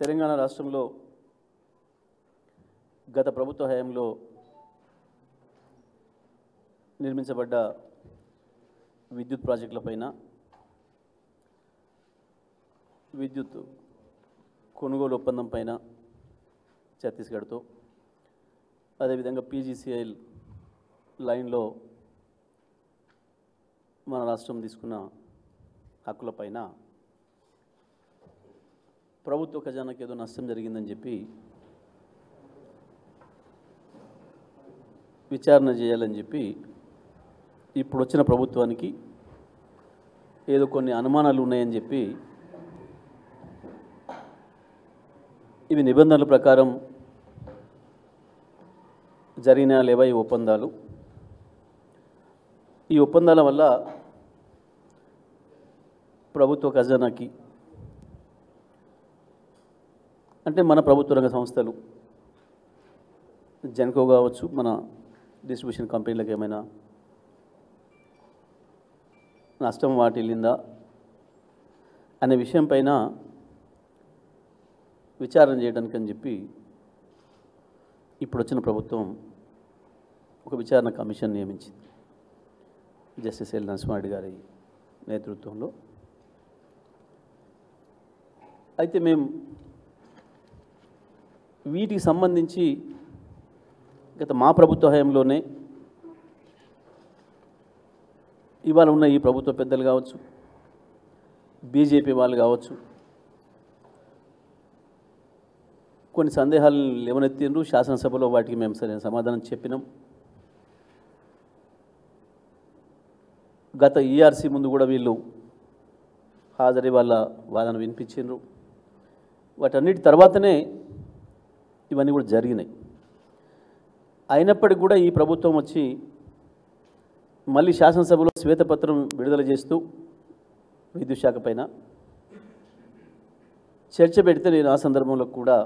తెలంగాణ రాష్ట్రంలో గత ప్రభుత్వ హయాంలో నిర్మించబడ్డ విద్యుత్ ప్రాజెక్టులపైన విద్యుత్ కొనుగోలు ఒప్పందం పైన ఛత్తీస్గఢ్తో అదేవిధంగా పీజీసీఎల్ లైన్లో మన రాష్ట్రం తీసుకున్న హక్కులపైన ప్రభుత్వ ఖజానాకి ఏదో నష్టం జరిగిందని చెప్పి విచారణ చేయాలని చెప్పి ఇప్పుడు వచ్చిన ప్రభుత్వానికి ఏదో కొన్ని అనుమానాలు ఉన్నాయని చెప్పి ఇవి నిబంధనల ప్రకారం జరిగిన లేవా ఈ ఒప్పందాలు. ఈ ఒప్పందాల వల్ల ప్రభుత్వ ఖజానాకి అంటే మన ప్రభుత్వ రంగ సంస్థలు జెన్కో కావచ్చు, మన డిస్ట్రిబ్యూషన్ కంపెనీలకు ఏమైనా నష్టం వాటిల్లిందా అనే విషయం పైన విచారణ చేయడానికి అని చెప్పి ఇప్పుడు వచ్చిన ప్రభుత్వం ఒక విచారణ కమిషన్ నియమించింది జస్టిస్ ఎల్ నరసింహారెడ్డి గారి నేతృత్వంలో. అయితే మేము వీటికి సంబంధించి గత మా ప్రభుత్వ హయాంలోనే ఇవాళ ఉన్న ఈ ప్రభుత్వ పెద్దలు కావచ్చు, బీజేపీ వాళ్ళు కావచ్చు, కొన్ని సందేహాలు లేవనెత్తిండ్రు. శాసనసభలో వాటికి మేము సరైన సమాధానం చెప్పినాం. గత ఈఆర్సీ ముందు కూడా వీళ్ళు హాజరై వాళ్ళ వాదన వినిపించిండ్రు. వాటన్నిటి తర్వాతనే ఇవన్నీ కూడా జరిగినాయి. అయినప్పటికీ కూడా ఈ ప్రభుత్వం వచ్చి మళ్ళీ శాసనసభలో శ్వేతపత్రం విడుదల చేస్తూ విద్యుత్ శాఖ పైన చర్చ పెడితే నేను ఆ సందర్భంలో కూడా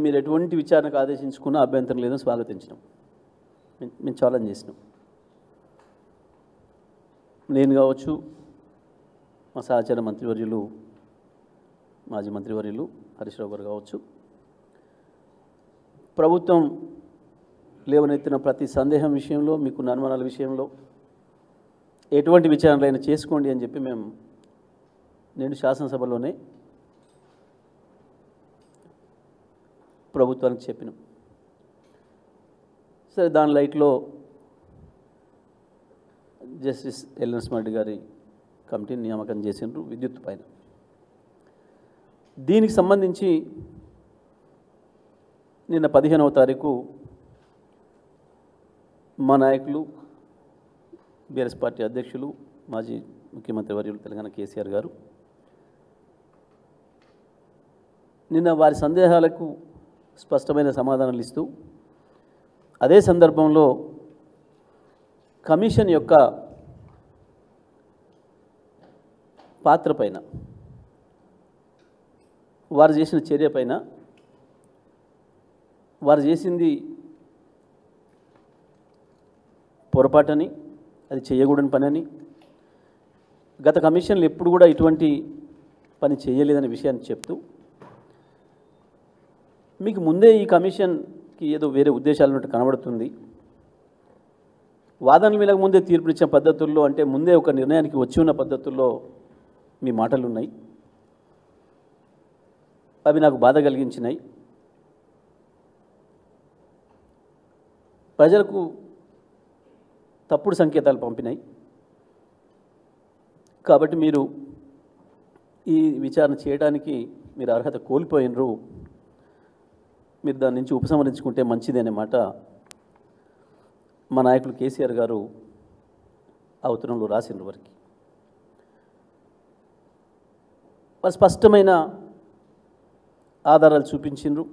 మీరు ఎటువంటి విచారణకు ఆదేశించుకున్న అభ్యంతరం లేదని స్వాగతించినాం. మేము ఛాలెంజ్ చేసినాం. నేను కావచ్చు, మా సహచార మంత్రివర్యులు మాజీ మంత్రివర్యులు హరీష్ రావు గారు కావచ్చు, ప్రభుత్వం లేవనెత్తిన ప్రతి సందేహం విషయంలో, మీకున్న అనుమానాల విషయంలో ఎటువంటి విచారణలైనా చేసుకోండి అని చెప్పి నేను శాసనసభలోనే ప్రభుత్వానికి చెప్పినాం. సరే, దాని లైట్లో జస్టిస్ ఎల్ నరసింహారెడ్డి గారి కమిటీని నియామకం చేసిండ్రు విద్యుత్ పైన. దీనికి సంబంధించి నిన్న 15వ తారీఖు మా నాయకులు, బీఆర్ఎస్ పార్టీ అధ్యక్షులు, మాజీ ముఖ్యమంత్రి వర్యులు తెలంగాణ కేసీఆర్ గారు నిన్న వారి సందేహాలకు స్పష్టమైన సమాధానాలు ఇస్తూ అదే సందర్భంలో కమిషన్ యొక్క పాత్ర పైన, వారు చేసిన చర్య పైన, వారు చేసింది పొరపాటని, అది చేయకూడని పని అని, గత కమిషన్లు ఎప్పుడు కూడా ఇటువంటి పని చేయలేదనే విషయాన్ని చెప్తూ, మీకు ముందే ఈ కమిషన్కి ఏదో వేరే ఉద్దేశాలు ఉన్నట్టు కనబడుతుంది, వాదనల మీద ముందే తీర్పునిచ్చిన పద్ధతుల్లో, అంటే ముందే ఒక నిర్ణయానికి వచ్చి ఉన్న పద్ధతుల్లో మీ మాటలు ఉన్నాయి. అవి నాకు బాధ కలిగించినాయి. ప్రజలకు తప్పుడు సంకేతాలు పంపినాయి. కాబట్టి మీరు ఈ విచారణ చేయడానికి మీరు అర్హత కోల్పోయినరు, మీరు దాని నుంచి ఉపసంహరించుకుంటే మంచిది అనే మాట మా నాయకులు కేసీఆర్ గారు ఆ ఉత్తరంలో రాసిండ్రు. వారు స్పష్టమైన ఆధారాలు చూపించిండ్రు.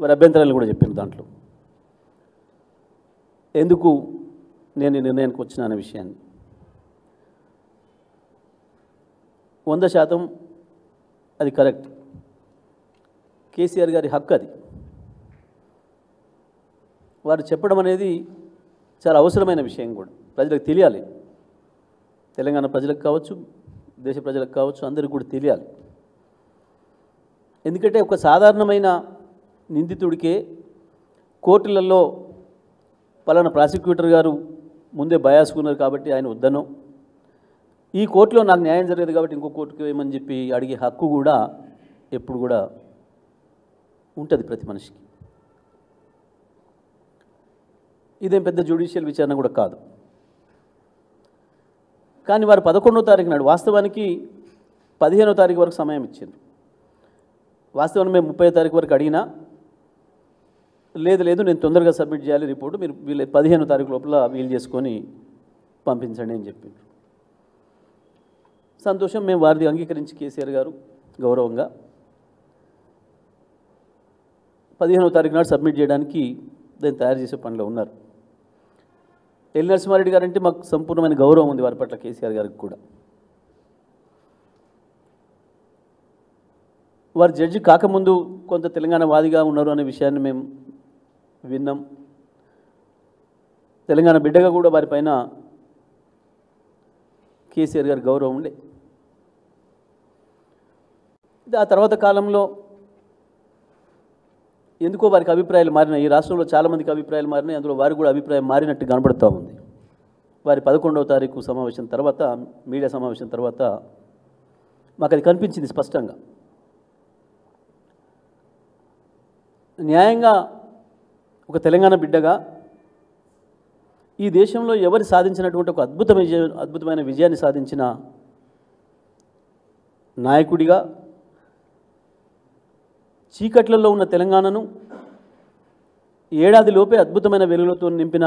వారి అభ్యంతరాలు కూడా చెప్పిండ్రు. దాంట్లో ఎందుకు నేను ఈ నిర్ణయానికి వచ్చిన అనే విషయాన్ని 100% అది కరెక్ట్. కేసీఆర్ గారి హక్కు అది. వారు చెప్పడం అనేది చాలా అవసరమైన విషయం కూడా ప్రజలకు తెలియాలి. తెలంగాణ ప్రజలకు కావచ్చు, దేశ ప్రజలకు కావచ్చు అందరికీ కూడా తెలియాలి. ఎందుకంటే ఒక సాధారణమైన నిందితుడికే కోర్టులలో పలానా ప్రాసిక్యూటర్ గారు ముందే బయాసుకున్నారు కాబట్టి ఆయన వద్దనో, ఈ కోర్టులో నాకు న్యాయం జరగదు కాబట్టి ఇంకో కోర్టుకు వేయమని చెప్పి అడిగే హక్కు కూడా ఎప్పుడు కూడా ఉంటుంది ప్రతి మనిషికి. ఇదేం పెద్ద జ్యుడిషియల్ విచారణ కూడా కాదు. కానీ వారు 11వ తారీఖు నాడు, వాస్తవానికి 15వ తారీఖు వరకు సమయం ఇచ్చారు. వాస్తవానికి మేము 30వ తారీఖు వరకు అడిగినా లేదు నేను తొందరగా సబ్మిట్ చేయాలి రిపోర్టు, మీరు వీళ్ళు 15వ తారీఖు లోపల వీలు చేసుకొని పంపించండి అని చెప్పిండ్రు. సంతోషం, మేము వారిది అంగీకరించి కేసీఆర్ గారు గౌరవంగా 15వ తారీఖు నాడు సబ్మిట్ చేయడానికి దాన్ని తయారు చేసే పనిలో ఉన్నారు. ఎల్ నరసింహారెడ్డి గారు అంటే మాకు సంపూర్ణమైన గౌరవం ఉంది వారి పట్ల, కేసీఆర్ గారికి కూడా. వారు జడ్జి కాకముందు కొంత తెలంగాణ వాదిగా ఉన్నారు అనే విషయాన్ని మేము విన్నాం. తెలంగాణ బిడ్డగా కూడా వారిపైన కేసీఆర్ గారి గౌరవం ఉండే. ఆ తర్వాత కాలంలో ఎందుకో వారికి అభిప్రాయాలు మారినాయి. ఈ రాష్ట్రంలో చాలామందికి అభిప్రాయాలు మారినాయి, అందులో వారికి కూడా అభిప్రాయం మారినట్టు కనబడుతూ ఉంది. వారి 11వ తారీఖు సమావేశం తర్వాత, మీడియా సమావేశం తర్వాత మాకు అది కనిపించింది స్పష్టంగా. న్యాయంగా ఒక తెలంగాణ బిడ్డగా ఈ దేశంలో ఎవరు సాధించినటువంటి ఒక అద్భుతమైన విజయాన్ని సాధించిన నాయకుడిగా, చీకట్లలో ఉన్న తెలంగాణను ఏడాదిలోపే అద్భుతమైన వెలుగులతో నింపిన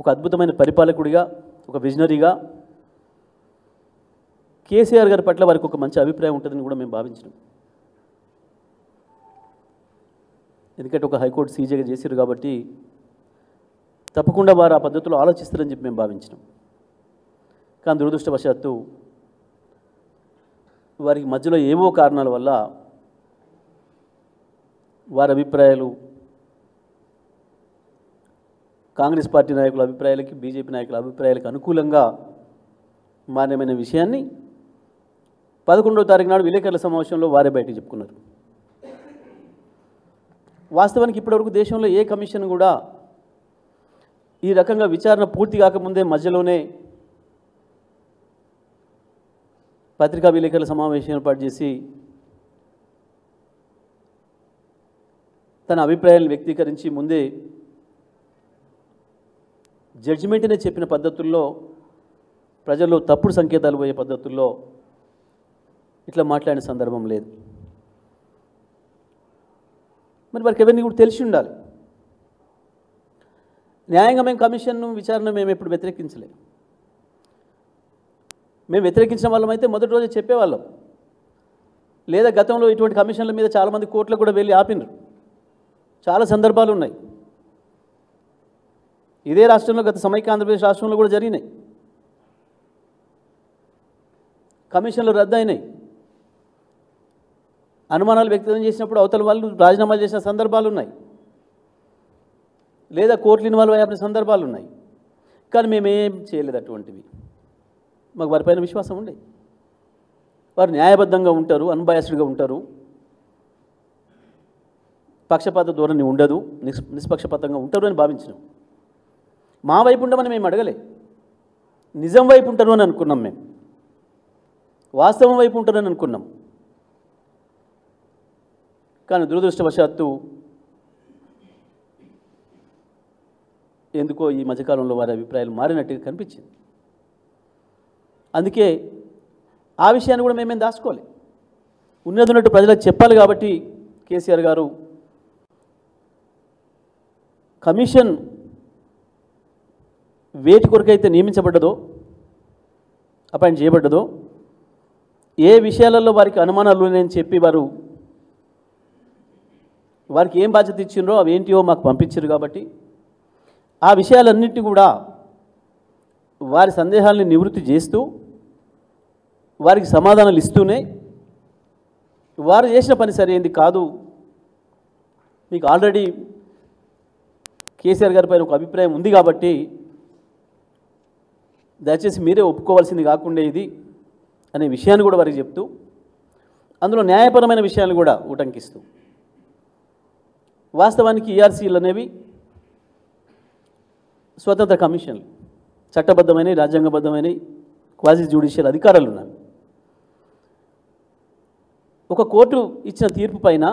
ఒక అద్భుతమైన పరిపాలకుడిగా, ఒక విజనరీగా కేసీఆర్ గారి పట్ల వారికి ఒక మంచి అభిప్రాయం ఉంటుందని కూడా మేము భావించినాం. ఎందుకంటే ఒక హైకోర్టు సీజేగా చేశారు కాబట్టి తప్పకుండా వారు ఆ పద్ధతిలో ఆలోచిస్తారని చెప్పి మేము భావించినాం. కానీ దురదృష్టవశాత్తు వారికి మధ్యలో ఏవో కారణాల వల్ల వారి అభిప్రాయాలు కాంగ్రెస్ పార్టీ నాయకుల అభిప్రాయాలకి, బీజేపీ నాయకుల అభిప్రాయాలకు అనుకూలంగా మారిన విషయాన్ని 11వ తారీఖు నాడు విలేకరుల సమావేశంలో వారే బయటకు చెప్పుకున్నారు. వాస్తవానికి ఇప్పటివరకు దేశంలో ఏ కమిషన్ కూడా ఈ రకంగా విచారణ పూర్తి కాకముందే మధ్యలోనే పత్రికా విలేకరుల సమావేశం ఏర్పాటు చేసి తన అభిప్రాయాలను వ్యక్తీకరించి ముందే జడ్జిమెంట్నే చెప్పిన పద్ధతుల్లో, ప్రజల్లో తప్పుడు సంకేతాలు పోయే పద్ధతుల్లో ఇట్లా మాట్లాడిన సందర్భం లేదు. మరి వారికి ఎవరిని కూడా తెలిసి ఉండాలి. న్యాయంగా మేము కమిషన్ను విచారణ మేము ఎప్పుడు వ్యతిరేకించలేదు. మేము వ్యతిరేకించిన వాళ్ళమైతే మొదటి రోజే చెప్పేవాళ్ళం. లేదా గతంలో ఇటువంటి కమిషన్ల మీద చాలామంది కోర్టులకు కూడా వెళ్ళి ఆపినారు. చాలా సందర్భాలు ఉన్నాయి. ఇదే రాష్ట్రంలో, గత సమైక్య ఆంధ్రప్రదేశ్ రాష్ట్రంలో కూడా జరిగినాయి. కమిషన్లు రద్దు అయినాయి. అనుమానాలు వ్యక్తం చేసినప్పుడు అవతల వాళ్ళు రాజీనామాలు చేసిన సందర్భాలు ఉన్నాయి, లేదా కోర్టులు ఇన్వాల్వ్ అయ్యే సందర్భాలు ఉన్నాయి. కానీ మేమేం చేయలేదు అటువంటివి. మాకు వారిపైన విశ్వాసం ఉండే. వారు న్యాయబద్ధంగా ఉంటారు, అన్బయాస్డ్గా ఉంటారు, పక్షపాత ధోరణి ఉండదు, నిష్పక్షపాతంగా ఉంటారు అని భావించినాం. మా వైపు ఉండమని మేము అడగలే, నిజం వైపు ఉంటారు అని అనుకున్నాం. మేము వాస్తవం వైపు ఉంటారని అనుకున్నాం. కానీ దురదృష్టవశాత్తు ఎందుకో ఈ మధ్యకాలంలో వారి అభిప్రాయాలు మారినట్టుగా కనిపించింది. అందుకే ఆ విషయాన్ని కూడా మేమేం దాచుకోవాలి, ఉన్నట్టు ప్రజలకు చెప్పాలి. కాబట్టి కేసీఆర్ గారు కమిషన్ వేటి కొరకైతే నియమించబడ్డదో, అపాయింట్ చేయబడ్డదో, ఏ విషయాలలో వారికి అనుమానాలు ఉన్నాయని చెప్పి వారికి ఏం బాధ్యత ఇచ్చిండ్రో అవి ఏంటివో మాకు పంపించారు. కాబట్టి ఆ విషయాలన్నింటినీ కూడా వారి సందేహాలని నివృత్తి చేస్తూ, వారికి సమాధానాలు ఇస్తూనే, వారు చేసిన పని సరైంది కాదు, మీకు ఆల్రెడీ కేసీఆర్ గారి పైన ఒక అభిప్రాయం ఉంది కాబట్టి దయచేసి మీరే ఒప్పుకోవాల్సింది కాకుండా ఇది అనే విషయాన్ని కూడా వారికి చెప్తూ అందులో న్యాయపరమైన విషయాలు కూడా ఉటంకిస్తూ వాస్తవానికి ఈఆర్సీలు అనేవి స్వతంత్ర కమిషన్లు, చట్టబద్ధమైన రాజ్యాంగబద్ధమైన క్వాజీ జ్యుడిషియల్ అధికారాలు ఉన్నాయి. ఒక కోర్టు ఇచ్చిన తీర్పు పైన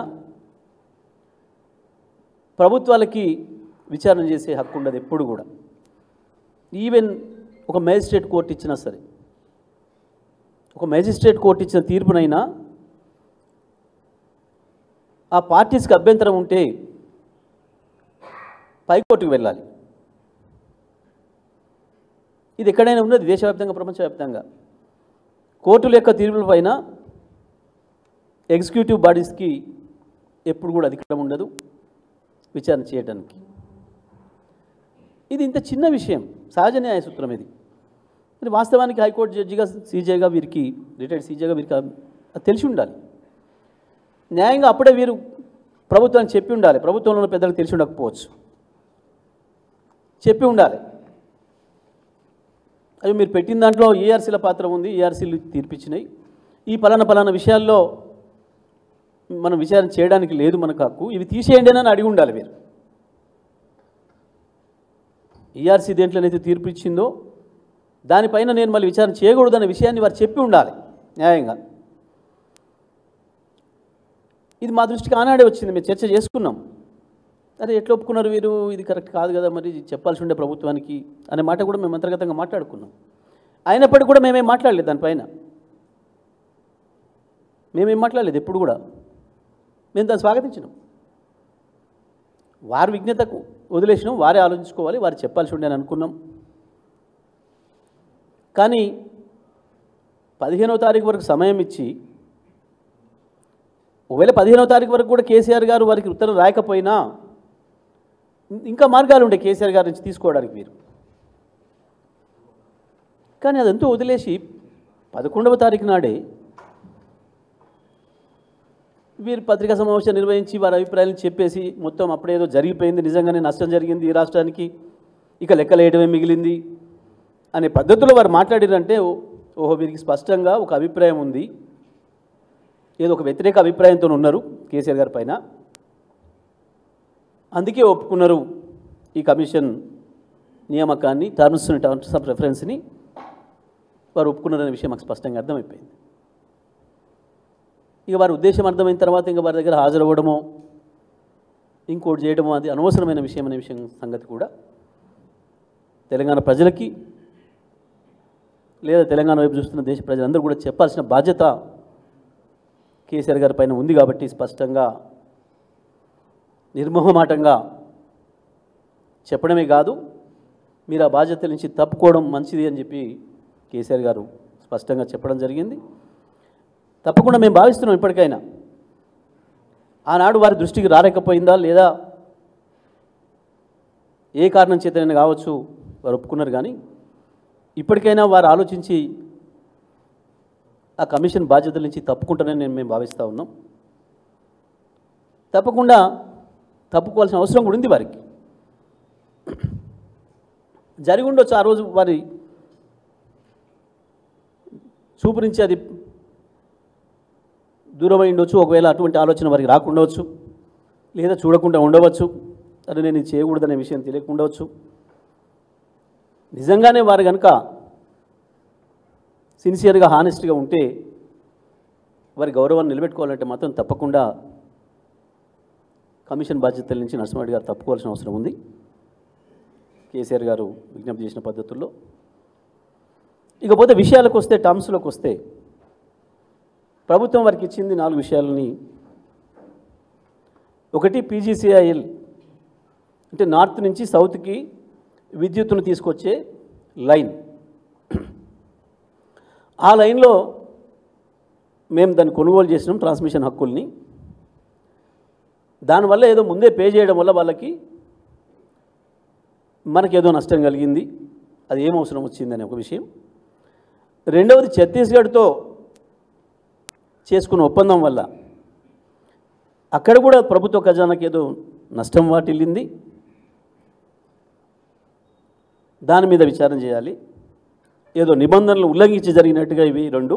ప్రభుత్వాలకి విచారణ చేసే హక్కు ఉండదు ఎప్పుడు కూడా. ఈవెన్ ఒక మేజిస్ట్రేట్ కోర్టు ఇచ్చినా సరే, ఒక మేజిస్ట్రేట్ కోర్టు ఇచ్చిన తీర్పునైనా ఆ పార్టీస్కి అభ్యంతరం ఉంటే పైకోర్టుకు వెళ్ళాలి. ఇది ఎక్కడైనా ఉన్నది, దేశవ్యాప్తంగా ప్రపంచవ్యాప్తంగా. కోర్టుల యొక్క తీర్పుల పైన ఎగ్జిక్యూటివ్ బాడీస్కి ఎప్పుడు కూడా అధికారం ఉండదు విచారణ చేయడానికి. ఇది ఇంత చిన్న విషయం, సహజ న్యాయ సూత్రం ఇది. మరి వాస్తవానికి హైకోర్టు జడ్జిగా, సీజేగా వీరికి, రిటైర్డ్ సీజేగా వీరికి అది తెలిసి ఉండాలి. న్యాయంగా అప్పుడే వీరు ప్రభుత్వానికి చెప్పి ఉండాలి. ప్రభుత్వంలో ఉన్న పెద్దలకు తెలిసి ఉండకపోవచ్చు, చెప్పి ఉండాలి. అవి మీరు పెట్టిన దాంట్లో ఈఆర్సీల పాత్ర ఉంది, ఈఆర్సీలు తీర్పిచ్చినాయి, ఈ పలానా విషయాల్లో మనం విచారణ చేయడానికి లేదు మనకు హక్కు, ఇవి తీసేయండి అని అడిగి ఉండాలి మీరు. ఈఆర్సీ దేంట్లోనైతే తీర్పు ఇచ్చిందో దానిపైన నేను మళ్ళీ విచారణ చేయకూడదనే విషయాన్ని వారు చెప్పి ఉండాలి న్యాయంగా. ఇది మా దృష్టికి ఆనాడే వచ్చింది, మేము చర్చ చేసుకున్నాం. అరే ఎట్లా ఒప్పుకున్నారు వీరు, ఇది కరెక్ట్ కాదు కదా, మరి చెప్పాల్సి ఉండే ప్రభుత్వానికి అనే మాట కూడా మేము అంతర్గతంగా మాట్లాడుకున్నాం. అయినప్పటికీ కూడా మేమేం మాట్లాడలేదు దానిపైన, మేమేం మాట్లాడలేదు ఎప్పుడు కూడా. మేము దాన్ని స్వాగతించినాం. వారి విజ్ఞతకు వదిలేసినాం, వారే ఆలోచించుకోవాలి, వారు చెప్పాల్సి ఉండే అని అనుకున్నాం. కానీ 15వ తారీఖు వరకు సమయం ఇచ్చి, ఒకవేళ 15వ తారీఖు వరకు కూడా కేసీఆర్ గారు వారికి ఉత్తరం రాయకపోయినా ఇంకా మార్గాలు ఉండే కేసీఆర్ గారి నుంచి తీసుకోవడానికి వీరు. కానీ అదంతా వదిలేసి 11వ తారీఖు నాడే వీరు పత్రికా సమావేశం నిర్వహించి వారి అభిప్రాయాలను చెప్పేసి మొత్తం అప్పుడేదో జరిగిపోయింది, నిజంగానే నష్టం జరిగింది ఈ రాష్ట్రానికి, ఇక లెక్కలేయడమే మిగిలింది అనే పద్ధతిలో వారు మాట్లాడారంటే, ఓహో వీరికి స్పష్టంగా ఒక అభిప్రాయం ఉంది, ఏదో ఒక వ్యతిరేక అభిప్రాయంతో ఉన్నారు కేసీఆర్ గారి పైన, అందుకే ఒప్పుకున్నారు ఈ కమిషన్ నియామకాన్ని, టర్మ్స్ ఆఫ్ రెఫరెన్స్ని వారు ఒప్పుకున్నారనే విషయం మాకు స్పష్టంగా అర్థమైపోయింది. ఇక వారి ఉద్దేశం అర్థమైన తర్వాత ఇంకా వారి దగ్గర హాజరవ్వడమో ఇంకోటి చేయడమో అది అనవసరమైన విషయం అనే విషయం సంగతి కూడా తెలంగాణ ప్రజలకి, లేదా తెలంగాణ వైపు చూస్తున్న దేశ ప్రజలందరూ కూడా చెప్పాల్సిన బాధ్యత కేసీఆర్ గారి పైన ఉంది. కాబట్టి స్పష్టంగా నిర్మోహమాటంగా చెప్పడమే కాదు, మీరు ఆ బాధ్యతల నుంచి తప్పుకోవడం మంచిది అని చెప్పి కేసీఆర్ గారు స్పష్టంగా చెప్పడం జరిగింది. తప్పకుండా మేము భావిస్తున్నాం ఇప్పటికైనా, ఆనాడు వారి దృష్టికి రాలేకపోయిందా లేదా ఏ కారణం చేతనైనా కావచ్చు వారు ఒప్పుకున్నారు. కానీ ఇప్పటికైనా వారు ఆలోచించి ఆ కమిషన్ బాధ్యతల నుంచి తప్పుకుంటారని మేము భావిస్తూ ఉన్నాం. తప్పకుండా తప్పుకోవాల్సిన అవసరం కూడా ఉంది వారికి. జరిగి ఉండొచ్చు ఆ రోజు వారి చూపు నుంచి అది దూరమై ఉండొచ్చు, ఒకవేళ అటువంటి ఆలోచన వారికి రాకుండవచ్చు, లేదా చూడకుండా ఉండవచ్చు, అది నేను ఇది చేయకూడదనే విషయం తెలియకుండవచ్చు. నిజంగానే వారు కనుక సిన్సియర్గా హానెస్ట్గా ఉంటే వారి గౌరవాన్ని నిలబెట్టుకోవాలంటే మాత్రం తప్పకుండా కమిషన్ బాధ్యతల నుంచి నరసింహారెడ్డి గారు తప్పుకోవాల్సిన అవసరం ఉంది. కేసీఆర్ గారు విజ్ఞప్తి చేసిన పద్ధతుల్లో. ఇకపోతే విషయాలకు వస్తే, టర్మ్స్లోకి వస్తే, ప్రభుత్వం వారికి ఇచ్చింది 4 విషయాలని. ఒకటి పీజీసీఐఎల్, అంటే నార్త్ నుంచి సౌత్కి విద్యుత్తును తీసుకొచ్చే లైన్. ఆ లైన్లో మేము దాన్ని కొనుగోలు చేసినాం, ట్రాన్స్మిషన్ హక్కుల్ని. దానివల్ల ఏదో ముందే పే చేయడం వల్ల వాళ్ళకి మనకేదో నష్టం కలిగింది, అది ఏం అవసరం వచ్చిందనే ఒక విషయం. రెండవది ఛత్తీస్గఢ్తో చేసుకున్న ఒప్పందం వల్ల అక్కడ కూడా ప్రభుత్వ ఖజానాకి ఏదో నష్టం వాటిల్లింది, దాని మీద విచారణ చేయాలి. ఏదో నిబంధనలు ఉల్లంఘించి జరిగినట్టుగా ఇవి 2.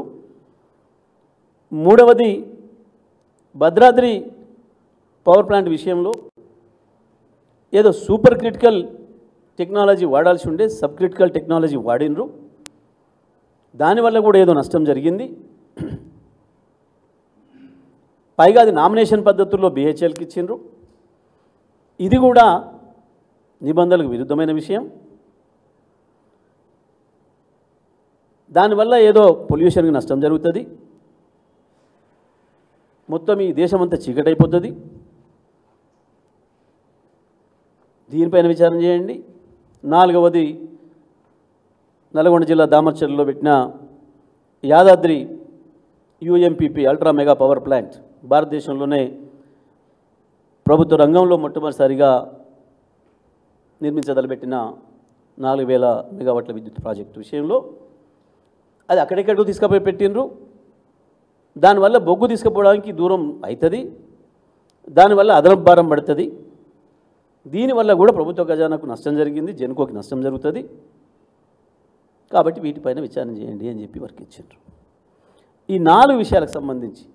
మూడవది భద్రాద్రి పవర్ ప్లాంట్ విషయంలో ఏదో సూపర్ క్రిటికల్ టెక్నాలజీ వాడాల్సి ఉండే సబ్ క్రిటికల్ టెక్నాలజీ వాడినరు, దానివల్ల కూడా ఏదో నష్టం జరిగింది. పైగా అది నామినేషన్ పద్ధతుల్లో బిహెచ్ఎల్కి ఇచ్చిండ్రు. ఇది కూడా నిబంధనలకు విరుద్ధమైన విషయం. దానివల్ల ఏదో పొల్యూషన్కి నష్టం జరుగుతుంది, మొత్తం ఈ దేశమంతా చీకటైపోతుంది. దీనిపైన విచారణ చేయండి. నాలుగవది నల్గొండ జిల్లా దామర్చర్లో పెట్టిన Yadadri UMPP ultra mega power plant భారతదేశంలోనే ప్రభుత్వ రంగంలో మొట్టమొదటిసారిగా నిర్మించదలబెట్టిన 4000 మెగావాట్ల విద్యుత్ ప్రాజెక్టు విషయంలో అది అక్కడెక్కడికి తీసుకుపోయి పెట్టినరు. దానివల్ల బొగ్గు తీసుకుపోవడానికి దూరం అవుతుంది, దానివల్ల అదనపు భారం పడుతుంది. దీనివల్ల కూడా ప్రభుత్వ ఖజానాకు నష్టం జరిగింది, జెన్కోకి నష్టం జరుగుతుంది. కాబట్టి వీటిపైన విచారణ చేయండి అని చెప్పి వర్క్ ఇచ్చారు. ఈ 4 విషయాలకు సంబంధించి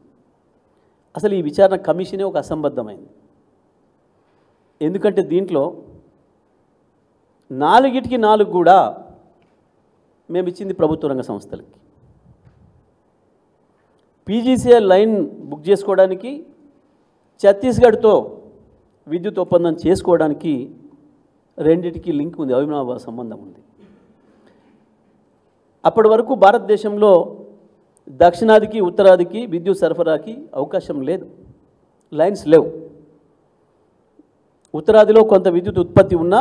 అసలు ఈ విచారణ కమిషనే ఒక అసంబద్ధమైంది. ఎందుకంటే దీంట్లో 4కి 4 కూడా మేము ఇచ్చింది ప్రభుత్వ రంగ సంస్థలకి. పీజీసీఎల్ లైన్ బుక్ చేసుకోవడానికి, ఛత్తీస్గఢ్తో విద్యుత్ ఒప్పందం చేసుకోవడానికి రెండిటికి లింక్ ఉంది, అవినాభావ సంబంధం ఉంది. అప్పటి వరకు భారతదేశంలో దక్షిణాదికి ఉత్తరాదికి విద్యుత్ సరఫరాకి అవకాశం లేదు, లైన్స్ లేవు. ఉత్తరాదిలో కొంత విద్యుత్ ఉత్పత్తి ఉన్నా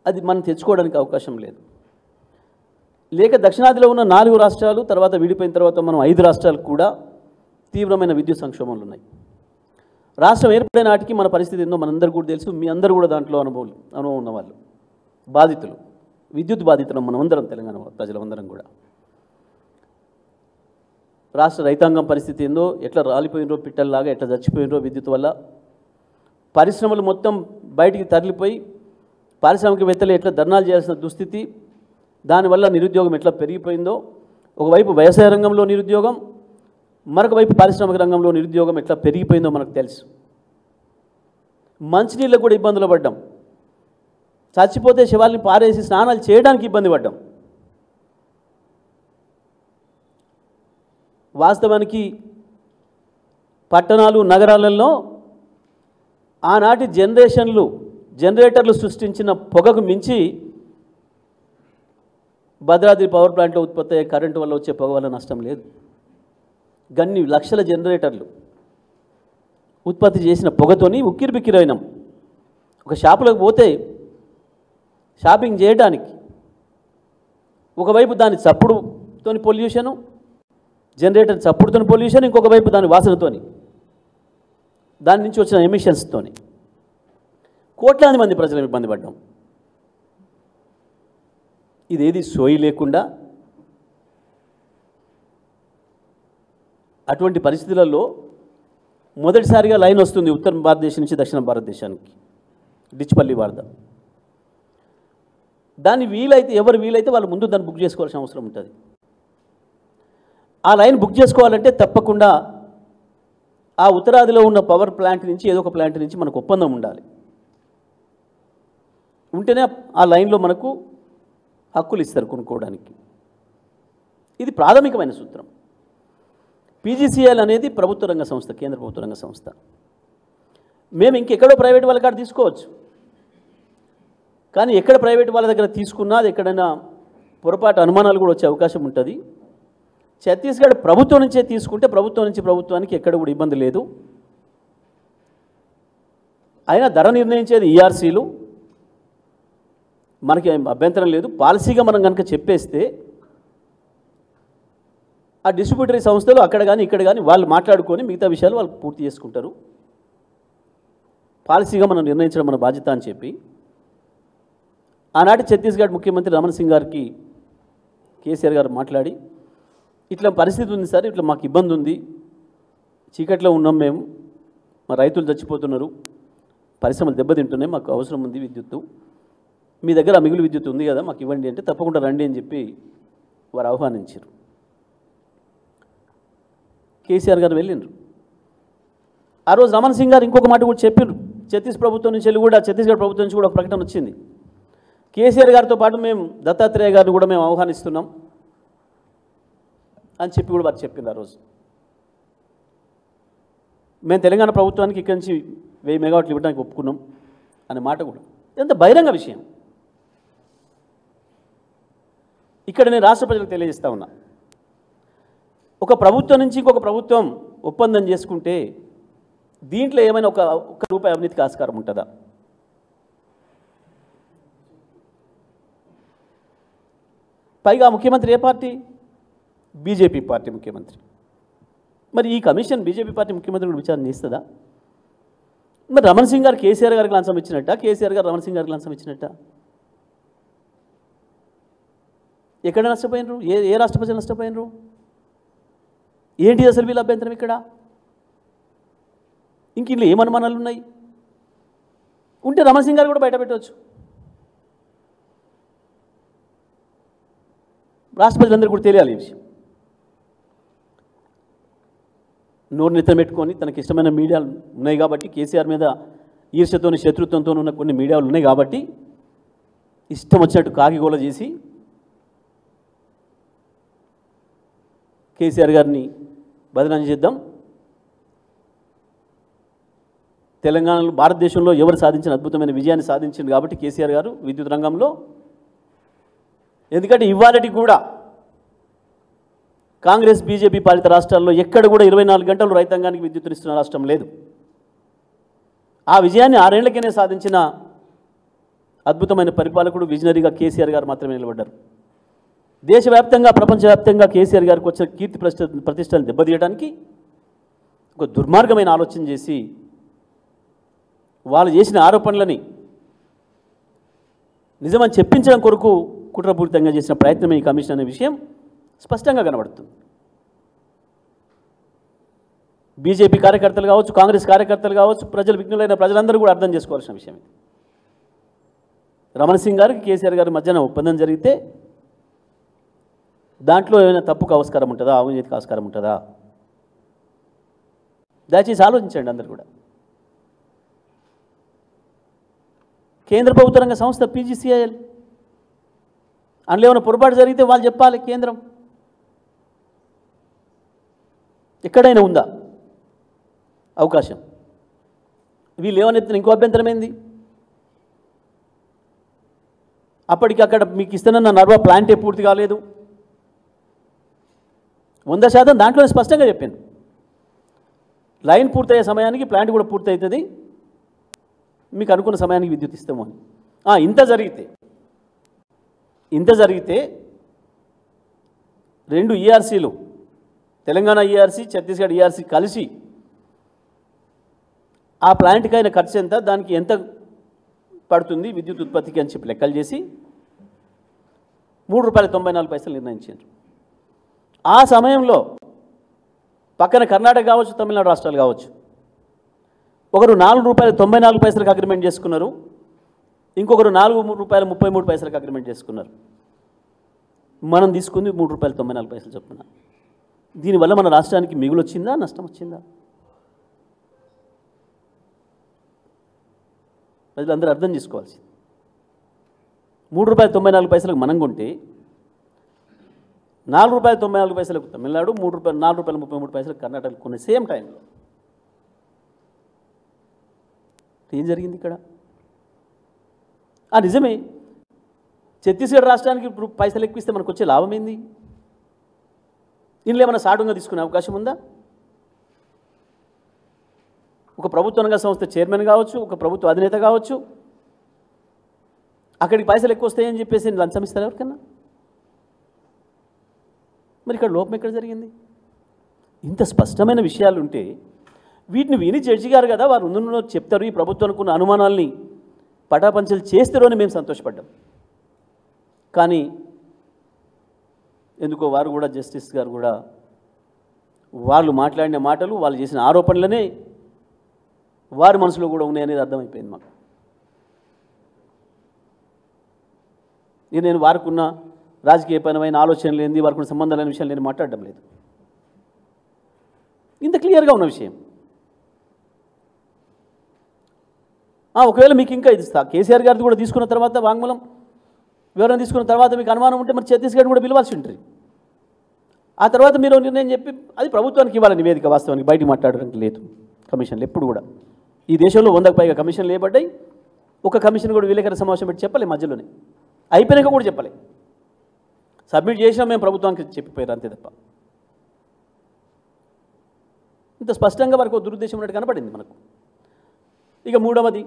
అది మనం తెచ్చుకోవడానికి అవకాశం లేదు. లేక దక్షిణాదిలో ఉన్న 4 రాష్ట్రాలు తర్వాత విడిపోయిన తర్వాత మనం 5 రాష్ట్రాలకు కూడా తీవ్రమైన విద్యుత్ సంక్షోభాలు ఉన్నాయి. రాష్ట్రం ఏర్పడిన నాటికి మన పరిస్థితి ఏందో మనందరికీ కూడా తెలుసు. మీ అందరూ కూడా దాంట్లో అనుభవం ఉన్నవాళ్ళు, బాధితులు, విద్యుత్ బాధితులు మనమందరం, తెలంగాణ ప్రజలందరం కూడా. రాష్ట్ర రైతాంగం పరిస్థితి ఏందో, ఎట్లా రాలిపోయినరో పిట్టల్లాగా, ఎట్లా చచ్చిపోయినరో విద్యుత్ వల్ల. పరిశ్రమలు మొత్తం బయటికి తరలిపోయి పారిశ్రామికవేత్తలు ఎట్లా ధర్నాలు చేయాల్సిన దుస్థితి, దానివల్ల నిరుద్యోగం ఎట్లా పెరిగిపోయిందో. ఒకవైపు వ్యవసాయ రంగంలో నిరుద్యోగం, మరొక వైపు పారిశ్రామిక రంగంలో నిరుద్యోగం ఎట్లా పెరిగిపోయిందో మనకు తెలుసు. మంచినీళ్ళకు కూడా ఇబ్బందులు పడ్డాం, చచ్చిపోతే శవాల్ని పారేసి స్నానాలు చేయడానికి ఇబ్బంది పడ్డాం. వాస్తవానికి పట్టణాలు నగరాలలో ఆనాటి జనరేటర్లు సృష్టించిన పొగకు మించి భద్రాద్రి పవర్ ప్లాంట్లో ఉత్పత్తి అయ్యే కరెంటు వల్ల వచ్చే పొగ వల్ల నష్టం లేదు. గన్ని లక్షల జనరేటర్లు ఉత్పత్తి చేసిన పొగతోని ఉక్కిరిబిక్కిరైనాం. ఒక షాపులోకి పోతే షాపింగ్ చేయడానికి ఒకవైపు దాని చప్పుడుతోని పొల్యూషను, జనరేటర్ చప్పుడుతోని పొల్యూషన్, ఇంకొక వైపు దాని వాసనతోని, దాని నుంచి వచ్చిన ఎమిషన్స్తోని కోట్లాది మంది ప్రజలు ఇబ్బంది పడ్డాం. ఇదేది సోయి లేకుండా అటువంటి పరిస్థితులలో మొదటిసారిగా లైన్ వస్తుంది ఉత్తర భారతదేశం నుంచి దక్షిణ భారతదేశానికి, డిచ్పల్లి వార్ద. దాన్ని ఎవరు వీలైతే వాళ్ళు ముందు దాన్ని బుక్ చేసుకోవాల్సిన అవసరం ఉంటుంది. ఆ లైన్ బుక్ చేసుకోవాలంటే తప్పకుండా ఆ ఉత్తరాదిలో ఉన్న పవర్ ప్లాంట్ నుంచి ఏదో ఒక ప్లాంట్ నుంచి మనకు ఒప్పందం ఉండాలి. ఉంటేనే ఆ లైన్లో మనకు హక్కులు ఇస్తారు కొనుక్కోవడానికి. ఇది ప్రాథమికమైన సూత్రం. పీజీసీఎల్ అనేది ప్రభుత్వ రంగ సంస్థ, కేంద్ర ప్రభుత్వ రంగ సంస్థ. మేము ఇంకెక్కడో ప్రైవేట్ వాళ్ళ కాడ తీసుకోవచ్చు, కానీ ఎక్కడ ప్రైవేట్ వాళ్ళ దగ్గర తీసుకున్నా అది ఎక్కడైనా పొరపాటు అనుమానాలు కూడా వచ్చే అవకాశం ఉంటుంది. ఛత్తీస్గఢ్ ప్రభుత్వం నుంచే తీసుకుంటే ప్రభుత్వం నుంచి ప్రభుత్వానికి ఎక్కడ కూడా ఇబ్బంది లేదు. అయినా ధర నిర్ణయించేది ఈఆర్సీలు, మనకి అభ్యంతరం లేదు. పాలసీగా మనం కనుక చెప్పేస్తే ఆ డిస్ట్రిబ్యూటరీ సంస్థలు అక్కడ కానీ ఇక్కడ కానీ వాళ్ళు మాట్లాడుకొని మిగతా విషయాలు వాళ్ళు పూర్తి చేసుకుంటారు. పాలసీగా మనం నిర్ణయించడం మన బాధ్యత అని చెప్పి ఆనాటి ఛత్తీస్గఢ్ ముఖ్యమంత్రి రమణ్ సింగ్ గారికి కేసీఆర్ గారు మాట్లాడి, ఇట్లా పరిస్థితి ఉంది సార్, ఇట్లా మాకు ఇబ్బంది ఉంది, చీకట్లో ఉన్నాం మేము, మా రైతులు చచ్చిపోతున్నారు, పరిశ్రమలు దెబ్బతింటున్నాయి, మాకు అవసరం ఉంది విద్యుత్తు, మీ దగ్గర మిగులు విద్యుత్ ఉంది కదా మాకు ఇవ్వండి అంటే తప్పకుండా రండి అని చెప్పి వారు ఆహ్వానించారు. కేసీఆర్ గారు వెళ్ళిండ్రు. ఆ రోజు రమణ్ సింగ్ గారు ఇంకొక మాట కూడా చెప్పారు. ఛత్తీస్గఢ్ ప్రభుత్వం నుంచి కూడా ఒక ప్రకటన వచ్చింది. కేసీఆర్ గారితో పాటు మేము దత్తాత్రేయ గారిని కూడా మేము ఆహ్వానిస్తున్నాం అని చెప్పి కూడా వారు చెప్పింది. ఆ రోజు మేము తెలంగాణ ప్రభుత్వానికి ఇక్కడి నుంచి 1000 మెగావాట్లు ఇవ్వడానికి ఒప్పుకున్నాం అనే మాట కూడా ఎంత బహిరంగ విషయం. ఇక్కడ నేను రాష్ట్ర ప్రజలకు తెలియజేస్తా ఉన్నా, ఒక ప్రభుత్వం నుంచి ఇంకొక ప్రభుత్వం ఒప్పందం చేసుకుంటే దీంట్లో ఏమైనా ఒక్క రూపాయి అవినీతికి ఆస్కారం ఉంటుందా? పైగా ముఖ్యమంత్రి ఏ పార్టీ? బీజేపీ పార్టీ ముఖ్యమంత్రి. మరి ఈ కమిషన్ బీజేపీ పార్టీ ముఖ్యమంత్రి కూడా విచారణ చేస్తుందా? మరి రమణ్ సింగ్ గారు కేసీఆర్ గారికి లంచం ఇచ్చినట్ట, కేసీఆర్ గారు రమణ్ సింగ్ గారికి లంచం ఇచ్చినట్ట? ఎక్కడ నష్టపోయినరు? ఏ రాష్ట్ర ప్రజలు నష్టపోయినరు? ఏంటి అసలు వీళ్ళ అభ్యంతరం ఇక్కడ? ఇంక ఇంట్లో ఏమనుమానాలు ఉన్నాయి? ఉంటే రమణ్ సింగ్ గారు కూడా బయట పెట్టవచ్చు. రాష్ట్ర ప్రజలందరూ కూడా తెలియాలి ఈ విషయం. నోరు నెత్తం పెట్టుకొని తనకి ఇష్టమైన మీడియాలు ఉన్నాయి కాబట్టి, కేసీఆర్ మీద ఈర్ష్యతోని శత్రుత్వంతో ఉన్న కొన్ని మీడియాలు ఉన్నాయి కాబట్టి ఇష్టం వచ్చినట్టు కాకిగోల చేసి కేసీఆర్ గారిని బదనాం చేద్దాం, తెలంగాణలో భారతదేశంలో ఎవరు సాధించిన అద్భుతమైన విజయాన్ని సాధించింది కాబట్టి కేసీఆర్ గారు విద్యుత్ రంగంలో. ఎందుకంటే ఇవాళటి కూడా కాంగ్రెస్ బీజేపీ పాలిత రాష్ట్రాల్లో ఎక్కడ కూడా 24 గంటలు రైతాంగానికి విద్యుత్తునిస్తున్న రాష్ట్రం లేదు. ఆ విజయాన్ని 6 ఏళ్లకేనే సాధించిన అద్భుతమైన పరిపాలకుడు విజనరీగా కేసీఆర్ గారు మాత్రమే నిలబడ్డారు. దేశవ్యాప్తంగా ప్రపంచవ్యాప్తంగా కేసీఆర్ గారికి వచ్చిన కీర్తి ప్రతిష్టలు దెబ్బతీయడానికి ఒక దుర్మార్గమైన ఆలోచన చేసి వాళ్ళు చేసిన ఆరోపణలని నిజమని చెప్పించడం కొరకు కుట్రపూరితంగా చేసిన ప్రయత్నమే ఈ కమిషన్ అనే విషయం స్పష్టంగా కనబడుతుంది. బీజేపీ కార్యకర్తలు కావచ్చు, కాంగ్రెస్ కార్యకర్తలు కావచ్చు, విఘ్నులైన ప్రజలందరూ కూడా అర్థం చేసుకోవాల్సిన విషయం. రమణ్ సింగ్ గారికి కేసీఆర్ గారి మధ్యన ఒప్పందం జరిగితే దాంట్లో ఏమైనా తప్పుకు ఆస్కారం ఉంటుందా, అవినీతికి ఆస్కారం ఉంటుందా? దయచేసి ఆలోచించండి అందరు కూడా. కేంద్ర ప్రభుత్వ రంగ సంస్థ పీజీసీఐఎల్, అందులో ఏమైనా పొరపాటు జరిగితే వాళ్ళు చెప్పాలి. కేంద్రం ఎక్కడైనా ఉందా అవకాశం? వీళ్ళు ఏమని చెప్తున్నారు? ఇంకో అభ్యంతరం ఏంది? అప్పటికి అక్కడ మీకు ఇస్తున్న నర్వా ప్లాంటే పూర్తి కాలేదు. 100% దాంట్లో స్పష్టంగా చెప్పాను, లైన్ పూర్తయ్యే సమయానికి ప్లాంట్ కూడా పూర్తి అవుతుంది, మీకు అనుకున్న సమయానికి విద్యుత్ ఇస్తాము అని. ఇంత జరిగితే 2 ఈఆర్సీలు, తెలంగాణ ఈఆర్సీ, ఛత్తీస్గఢ్ ఈఆర్సీ కలిసి ఆ ప్లాంట్కి అయిన ఖర్చు ఎంత, దానికి ఎంత పడుతుంది విద్యుత్ ఉత్పత్తికి అని చెప్పి లెక్కలు చేసి ₹3.94 నిర్ణయించారు. ఆ సమయంలో పక్కన కర్ణాటక కావచ్చు, తమిళనాడు రాష్ట్రాలు కావచ్చు, ఒకరు ₹4.94 అగ్రిమెంట్ చేసుకున్నారు, ఇంకొకరు ₹4.33 అగ్రిమెంట్ చేసుకున్నారు. మనం తీసుకుంది ₹3.94 చొప్పున. దీనివల్ల మన రాష్ట్రానికి మిగులు వచ్చిందా, నష్టం వచ్చిందా? ప్రజలందరూ అర్థం చేసుకోవాల్సింది. ₹3.94 మనం కొంటే ₹4.94 తమిళనాడు, ₹4.33 కర్ణాటక కొనే సేమ్ టైంలో. ఏం జరిగింది ఇక్కడ? నిజమే, ఛత్తీస్గఢ్ రాష్ట్రానికి పైసలు ఎక్కువిస్తే మనకు వచ్చే లాభం ఏంది? దీనిలో ఏమైనా సాటుగా తీసుకునే అవకాశం ఉందా? ఒక ప్రభుత్వ రంగ సంస్థ చైర్మన్ కావచ్చు, ఒక ప్రభుత్వ అధినేత కావచ్చు, అక్కడికి పైసలు ఎక్కువ వస్తాయని చెప్పేసి లంచం ఇస్తారు ఎవరికన్నా? మరి ఇక్కడ లోపం ఎక్కడ జరిగింది? ఇంత స్పష్టమైన విషయాలు ఉంటే వీటిని విని జడ్జి గారు కదా వారు ముందు చెప్తారు, ఈ ప్రభుత్వానికి ఉన్న అనుమానాల్ని పటాపంచలు చేస్తారో అని మేము సంతోషపడ్డాం. కానీ ఎందుకో వారు కూడా, జస్టిస్ గారు కూడా, వాళ్ళు మాట్లాడిన మాటలు, వాళ్ళు చేసిన ఆరోపణలనే వారి మనసులో కూడా ఉన్నాయనేది అర్థమైపోయింది మాకు. నేను వారికి ఉన్న రాజకీయపరమైన ఆలోచనలు ఏంది, వారికి ఉన్న సంబంధాలైన విషయాలు నేను మాట్లాడడం లేదు. ఇంత క్లియర్గా ఉన్న విషయం. ఒకవేళ మీకు ఇంకా ఇది కేసీఆర్ గారిది కూడా తీసుకున్న తర్వాత వాంగ్మూలం వివరణ తీసుకున్న తర్వాత మీకు అనుమానం ఉంటే మరి ఛత్తీస్గఢ్ కూడా పిలవాల్సి ఉంటుంది. ఆ తర్వాత మీరు నిర్ణయం చెప్పి అది ప్రభుత్వానికి ఇవ్వాలి నివేదిక. వాస్తవానికి బయట మాట్లాడడానికి లేదు కమిషన్లు ఎప్పుడు కూడా. ఈ దేశంలో 100కు పైగా కమిషన్లు ఏర్పడ్డాయి. ఒక కమిషన్ కూడా విలేకరుల సమావేశం పెట్టి చెప్పలే, మధ్యలోనే అయిపోయినాక కూడా చెప్పలే. సబ్మిట్ చేసినా మేము ప్రభుత్వానికి చెప్పిపోయారు అంతే తప్ప. ఇంత స్పష్టంగా వరకు దురుద్దేశం ఉన్నట్టు కనపడింది మనకు. ఇక మూడవది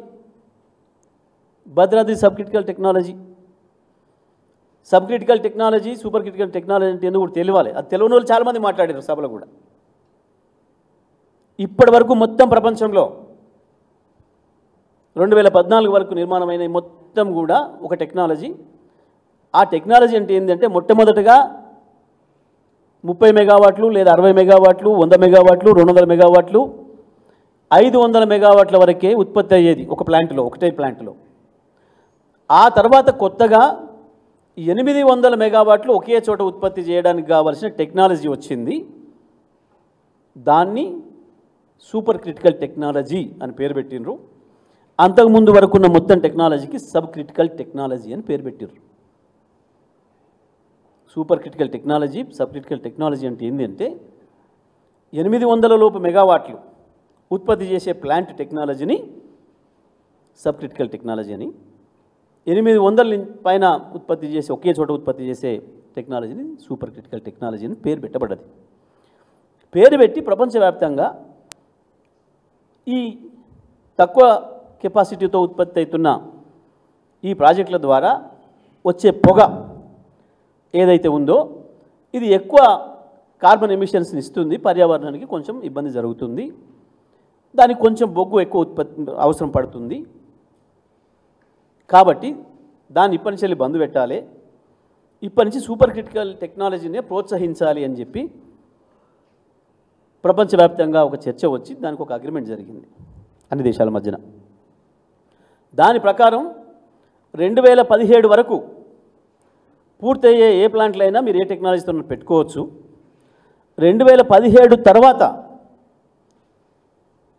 Bhadradri sub critical technology. Sub critical technology, super critical technology అంటే ఎందుకు కూడా తెలియాలి. అది తెలియని వాళ్ళు చాలామంది మాట్లాడారు సభలో కూడా. ఇప్పటి వరకు మొత్తం ప్రపంచంలో 2014 వరకు నిర్మాణమైన మొత్తం కూడా ఒక టెక్నాలజీ. ఆ టెక్నాలజీ అంటే ఏంటంటే మొట్టమొదటగా 30 మెగావాట్లు లేదా 60 మెగావాట్లు, 100 మెగావాట్లు, 200 మెగావాట్లు, 500 మెగావాట్ల వరకే ఉత్పత్తి అయ్యేది ఒక ప్లాంట్లో, ఒకటే ప్లాంట్లో. ఆ తర్వాత కొత్తగా 800 మెగావాట్లు ఒకే చోట ఉత్పత్తి చేయడానికి కావాల్సిన టెక్నాలజీ వచ్చింది. దాన్ని సూపర్ క్రిటికల్ టెక్నాలజీ అని పేరు పెట్టినరు. అంతకుముందు వరకు ఉన్న మొత్తం టెక్నాలజీకి సబ్ క్రిటికల్ టెక్నాలజీ అని పేరు పెట్టిర్రు. Super critical technology, sub critical technology అంటే ఏంటంటే 800 లోపు మెగావాట్లు ఉత్పత్తి చేసే ప్లాంట్ టెక్నాలజీని సబ్ క్రిటికల్ టెక్నాలజీ అని, 800 పైన ఉత్పత్తి చేసే ఒకే చోట ఉత్పత్తి చేసే టెక్నాలజీని సూపర్ క్రిటికల్ టెక్నాలజీ అని పేరు పెట్టబడ్డది. పేరు పెట్టి ప్రపంచవ్యాప్తంగా ఈ తక్కువ కెపాసిటీతో ఉత్పత్తి అవుతున్న ఈ ప్రాజెక్టుల ద్వారా వచ్చే పొగ ఏదైతే ఉందో ఇది ఎక్కువ కార్బన్ ఎమిషన్స్ని ఇస్తుంది, పర్యావరణానికి కొంచెం ఇబ్బంది జరుగుతుంది, దానికి కొంచెం బొగ్గు ఎక్కువ ఉత్పత్తి అవసరం పడుతుంది. కాబట్టి దాన్ని ఇప్పటి నుంచి బంద్ పెట్టాలి, ఇప్పటి నుంచి సూపర్ క్రిటికల్ టెక్నాలజీనే ప్రోత్సహించాలి అని చెప్పి ప్రపంచవ్యాప్తంగా ఒక చర్చ వచ్చి దానికి ఒక అగ్రిమెంట్ జరిగింది అన్ని దేశాల మధ్యన. దాని ప్రకారం 2017 వరకు పూర్తయ్యే ఏ ప్లాంట్లు అయినా మీరు ఏ టెక్నాలజీతో పెట్టుకోవచ్చు. 2017 తర్వాత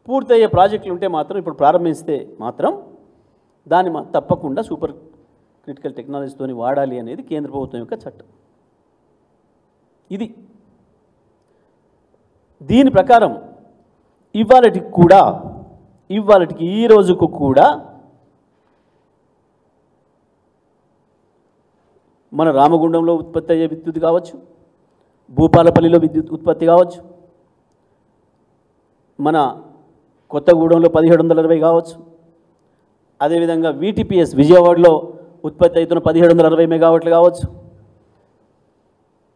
పూర్తయ్యే ప్రాజెక్టులు ఉంటే మాత్రం, ఇప్పుడు ప్రారంభిస్తే మాత్రం దాన్ని తప్పకుండా సూపర్ క్రిటికల్ టెక్నాలజీతో వాడాలి అనేది కేంద్ర ప్రభుత్వం యొక్క చట్టం. ఇది దీని ప్రకారం ఇవాళటికి ఈ రోజుకు కూడా మన రామగుండంలో ఉత్పత్తి అయ్యే విద్యుత్ కావచ్చు, భూపాలపల్లిలో విద్యుత్ ఉత్పత్తి కావచ్చు, మన కొత్తగూడెంలో 1720 కావచ్చు, అదేవిధంగా VTPS విజయవాడలో ఉత్పత్తి అవుతున్న 1760 మెగావాట్లు కావచ్చు,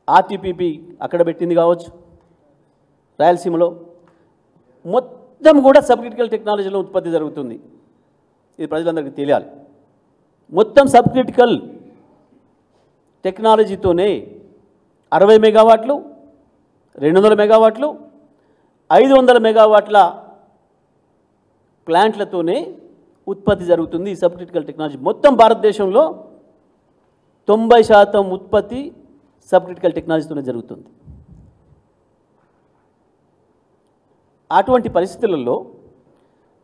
RTPP అక్కడ పెట్టింది కావచ్చు, రాయలసీమలో మొత్తం కూడా సబ్ క్రిటికల్ టెక్నాలజీలో ఉత్పత్తి జరుగుతుంది. ఇది ప్రజలందరికీ తెలియాలి. మొత్తం సబ్ క్రిటికల్ టెక్నాలజీతోనే 60 మెగావాట్లు, 200 మెగావాట్లు, 500 మెగావాట్ల ప్లాంట్లతోనే ఉత్పత్తి జరుగుతుంది. ఈ సబ్ క్రిటికల్ టెక్నాలజీ మొత్తం భారతదేశంలో 90% ఉత్పత్తి సబ్ క్రిటికల్ టెక్నాలజీతోనే జరుగుతుంది. అటువంటి పరిస్థితులలో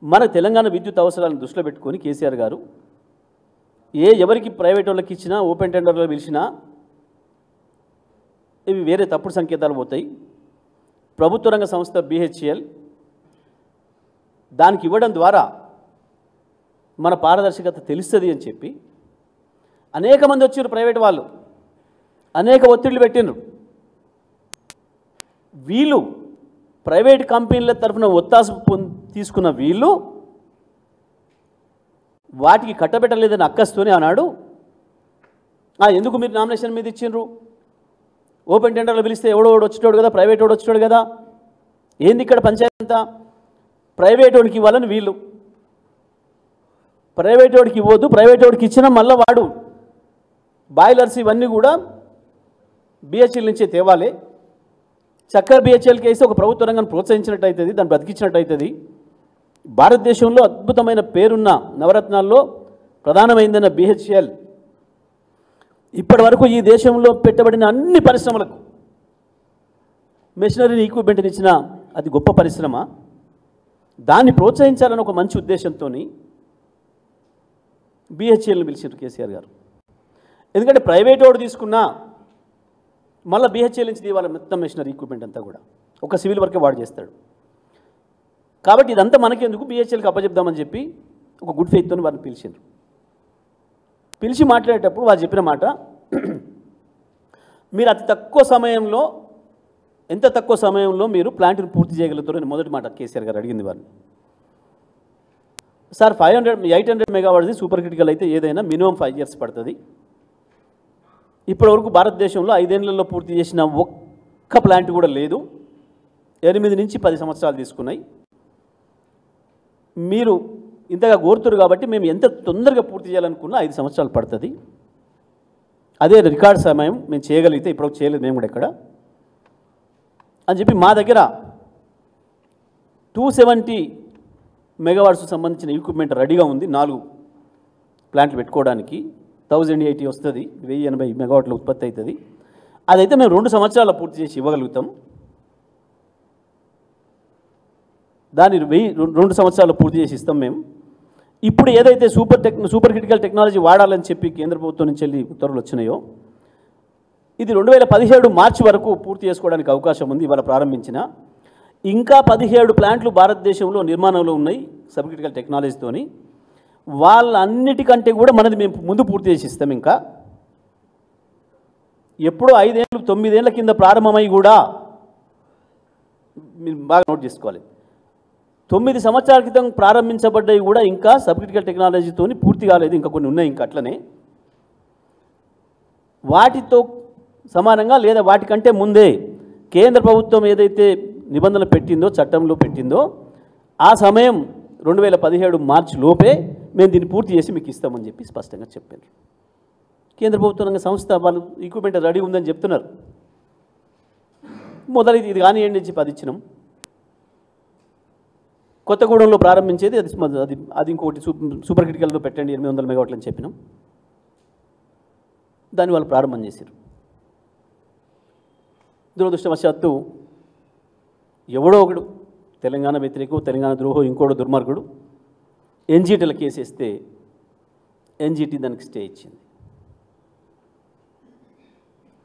మన తెలంగాణ విద్యుత్ అవసరాలను దృష్టిలో పెట్టుకొని కేసీఆర్ గారు ఎవరికి ప్రైవేట్ వాళ్ళకి ఇచ్చినా, ఓపెన్ టెండర్లో పిలిచినా ఇవి వేరే తప్పుడు సంకేతాలు పోతాయి. ప్రభుత్వ రంగ సంస్థ BHEL దానికి ఇవ్వడం ద్వారా మన పారదర్శకత తెలుస్తుంది అని చెప్పి అనేక మంది వచ్చారు. ప్రైవేట్ వాళ్ళు అనేక ఒత్తిళ్లు పెట్టినారు. వీళ్ళు ప్రైవేట్ కంపెనీల తరఫున ఒత్తాసు తీసుకున్న వీళ్ళు వాటికి కట్టబెట్టలేదని అక్కస్తూనే అన్నాడు, ఎందుకు మీరు నామినేషన్ మీద ఇచ్చిండ్రు, ఓపెన్ టెండర్లో పిలిస్తే ఎవడో వచ్చేటోడు కదా, ప్రైవేట్ వాడు వచ్చేటోడు కదా, ఏంది ఇక్కడ పంచాయతీ అంతా ప్రైవేట్ వాడికి ఇవ్వాలని వీళ్ళు. ప్రైవేట్ వాడికి ఇవ్వద్దు, ప్రైవేట్ వాడికి ఇచ్చినా మళ్ళీ వాడు బాయిలర్స్ ఇవన్నీ కూడా BHEL నుంచే తేవాలి. చక్కర BHEL కేసి ఒక ప్రభుత్వ రంగాన్ని ప్రోత్సహించినట్టు అవుతుంది, దాన్ని బ్రతికించినట్టు అవుతుంది. భారతదేశంలో అద్భుతమైన పేరున్న నవరత్నాల్లో ప్రధానమైందన్న BHEL ఇప్పటి వరకు ఈ దేశంలో పెట్టబడిన అన్ని పరిశ్రమలకు మెషినరీని, ఈక్విప్మెంట్ని ఇచ్చిన అది గొప్ప పరిశ్రమ, దాన్ని ప్రోత్సహించాలని ఒక మంచి ఉద్దేశంతో బిహెచ్ఎల్ని పిలిచారు కేసీఆర్ గారు. ఎందుకంటే ప్రైవేట్ వాడు తీసుకున్నా మళ్ళీ బిహెచ్ఎల్ నుంచి తీయాలి మొత్తం మెషినరీ ఎక్విప్మెంట్ అంతా కూడా, ఒక సివిల్ వర్కే వాడు చేస్తాడు. కాబట్టి ఇదంతా మనకెందుకు, బిహెచ్ఎల్కి అప్పచెప్దామని చెప్పి ఒక గుడ్ ఫెయిత్తో వారిని పిలిచారు. పిలిచి మాట్లాడేటప్పుడు వారు చెప్పిన మాట, మీరు అతి తక్కువ సమయంలో, ఎంత తక్కువ సమయంలో మీరు ప్లాంట్ని పూర్తి చేయగలుగుతారు అని మొదటి మాట కేసీఆర్ గారు అడిగింది వారిని. సార్ 800 మెగావాట్స్ది సూపర్ క్రిటికల్ అయితే ఏదైనా మినిమం 5 years పడుతుంది. ఇప్పటివరకు భారతదేశంలో 5 ఏళ్లలో పూర్తి చేసిన ఒక్క ప్లాంట్ కూడా లేదు. 8 నుంచి 10 సంవత్సరాలు తీసుకున్నాయి. మీరు ఇంతగా కోరుతున్నారు కాబట్టి మేము ఎంత తొందరగా పూర్తి చేయాలనుకున్నా 5 సంవత్సరాలు పడుతుంది. అదే రికార్డ్ సమయం మేము చేయగలిగితే, ఇప్పుడు చేయలేదు మేము కూడా ఇక్కడ అని చెప్పి మా దగ్గర 270 మెగావాట్స్ సంబంధించిన ఎక్విప్మెంట్ రెడీగా ఉంది. 4 ప్లాంట్లు పెట్టుకోవడానికి 1080 వస్తుంది, 1080 మెగావాట్ల ఉత్పత్తి అవుతుంది. అదైతే మేము 2 సంవత్సరాలు పూర్తి చేసి ఇవ్వగలుగుతాం. దాన్ని 2 సంవత్సరాలు పూర్తి చేసి ఇస్తాం మేము. ఇప్పుడు ఏదైతే సూపర్ క్రిటికల్ టెక్నాలజీ వాడాలని చెప్పి కేంద్ర ప్రభుత్వం నుంచి వెళ్ళి ఉత్తర్వులు వచ్చినాయో, ఇది 2017 మార్చి వరకు పూర్తి చేసుకోవడానికి అవకాశం ఉంది. ఇవాళ ప్రారంభించిన ఇంకా 17 ప్లాంట్లు భారతదేశంలో నిర్మాణంలో ఉన్నాయి సబ్ క్రిటికల్ టెక్నాలజీతోని. వాళ్ళన్నిటికంటే కూడా మనది మేము ముందు పూర్తి చేసి ఇస్తాం. ఇంకా ఎప్పుడో 5 ఏళ్ళు 9 ఏళ్ల కింద ప్రారంభమై కూడా, మీరు బాగా నోట్ చేసుకోవాలి, 9 సంవత్సరాల క్రితం ప్రారంభించబడ్డాయి కూడా ఇంకా సబ్ క్రిటికల్ టెక్నాలజీతోని పూర్తి కాలేదు. ఇంకా కొన్ని ఉన్నాయి ఇంకా అట్లనే. వాటితో సమానంగా లేదా వాటికంటే ముందే కేంద్ర ప్రభుత్వం ఏదైతే నిబంధనలు పెట్టిందో, చట్టంలో పెట్టిందో, ఆ సమయం 2017 మార్చి లోపే మేము దీన్ని పూర్తి చేసి మీకు ఇస్తామని చెప్పి స్పష్టంగా చెప్పారు. కేంద్ర ప్రభుత్వ రంగ సంస్థ వాళ్ళు ఎక్విప్మెంట్ రెడీ ఉందని చెప్తున్నారు. మొదలు ఇది కానివ్వండి అని చెప్పి అది ఇచ్చినాం. కొత్తగూడెంలో ప్రారంభించేది అది ఇంకోటి సూపర్ క్రిటికల్లో పెట్టండి 800 మెగావాట్లు అని చెప్పినాం. దాన్ని వాళ్ళు ప్రారంభం చేశారు. దురదృష్టవశాత్తు ఎవడో ఒకడు తెలంగాణ వ్యతిరేకం, తెలంగాణ ద్రోహం, ఇంకోడు దుర్మార్గుడు ఎన్జీటీల కేసు వేస్తే ఎన్జీటీ దానికి స్టే ఇచ్చింది.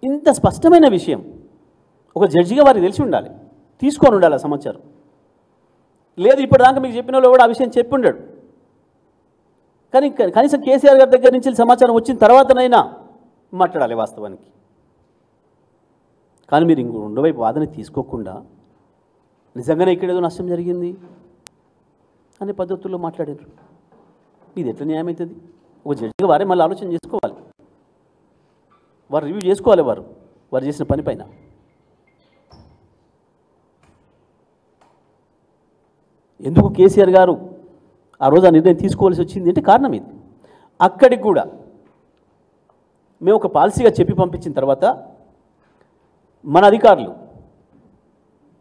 ఇంత స్పష్టమైన విషయం ఒక జడ్జిగా వారికి తెలిసి ఉండాలి, తీసుకొని ఉండాలి ఆ సమాచారం. లేదు ఇప్పటిదాకా మీకు చెప్పిన వాళ్ళు కూడా ఆ విషయం చెప్పి ఉండడు. కానీ కనీసం కేసీఆర్ గారి దగ్గర నుంచి సమాచారం వచ్చిన తర్వాతనైనా మాట్లాడాలి వాస్తవానికి. కానీ మీరు ఇంకో రెండోవైపు వాదన తీసుకోకుండా నిజంగానే ఇక్కడ ఏదో నష్టం జరిగింది అనే పద్ధతుల్లో మాట్లాడారు. ఇది ఎట్లా న్యాయం అవుతుంది? ఒక జడ్జిగా వారే మళ్ళీ ఆలోచన చేసుకోవాలి, వారు రివ్యూ చేసుకోవాలి వారు చేసిన పని పైన. ఎందుకు కేసీఆర్ గారు ఆ రోజు ఆ నిర్ణయం తీసుకోవాల్సి వచ్చింది అంటే కారణం ఇది. అక్కడికి కూడా మేము ఒక పాలసీగా చెప్పి పంపించిన తర్వాత మన అధికారులు,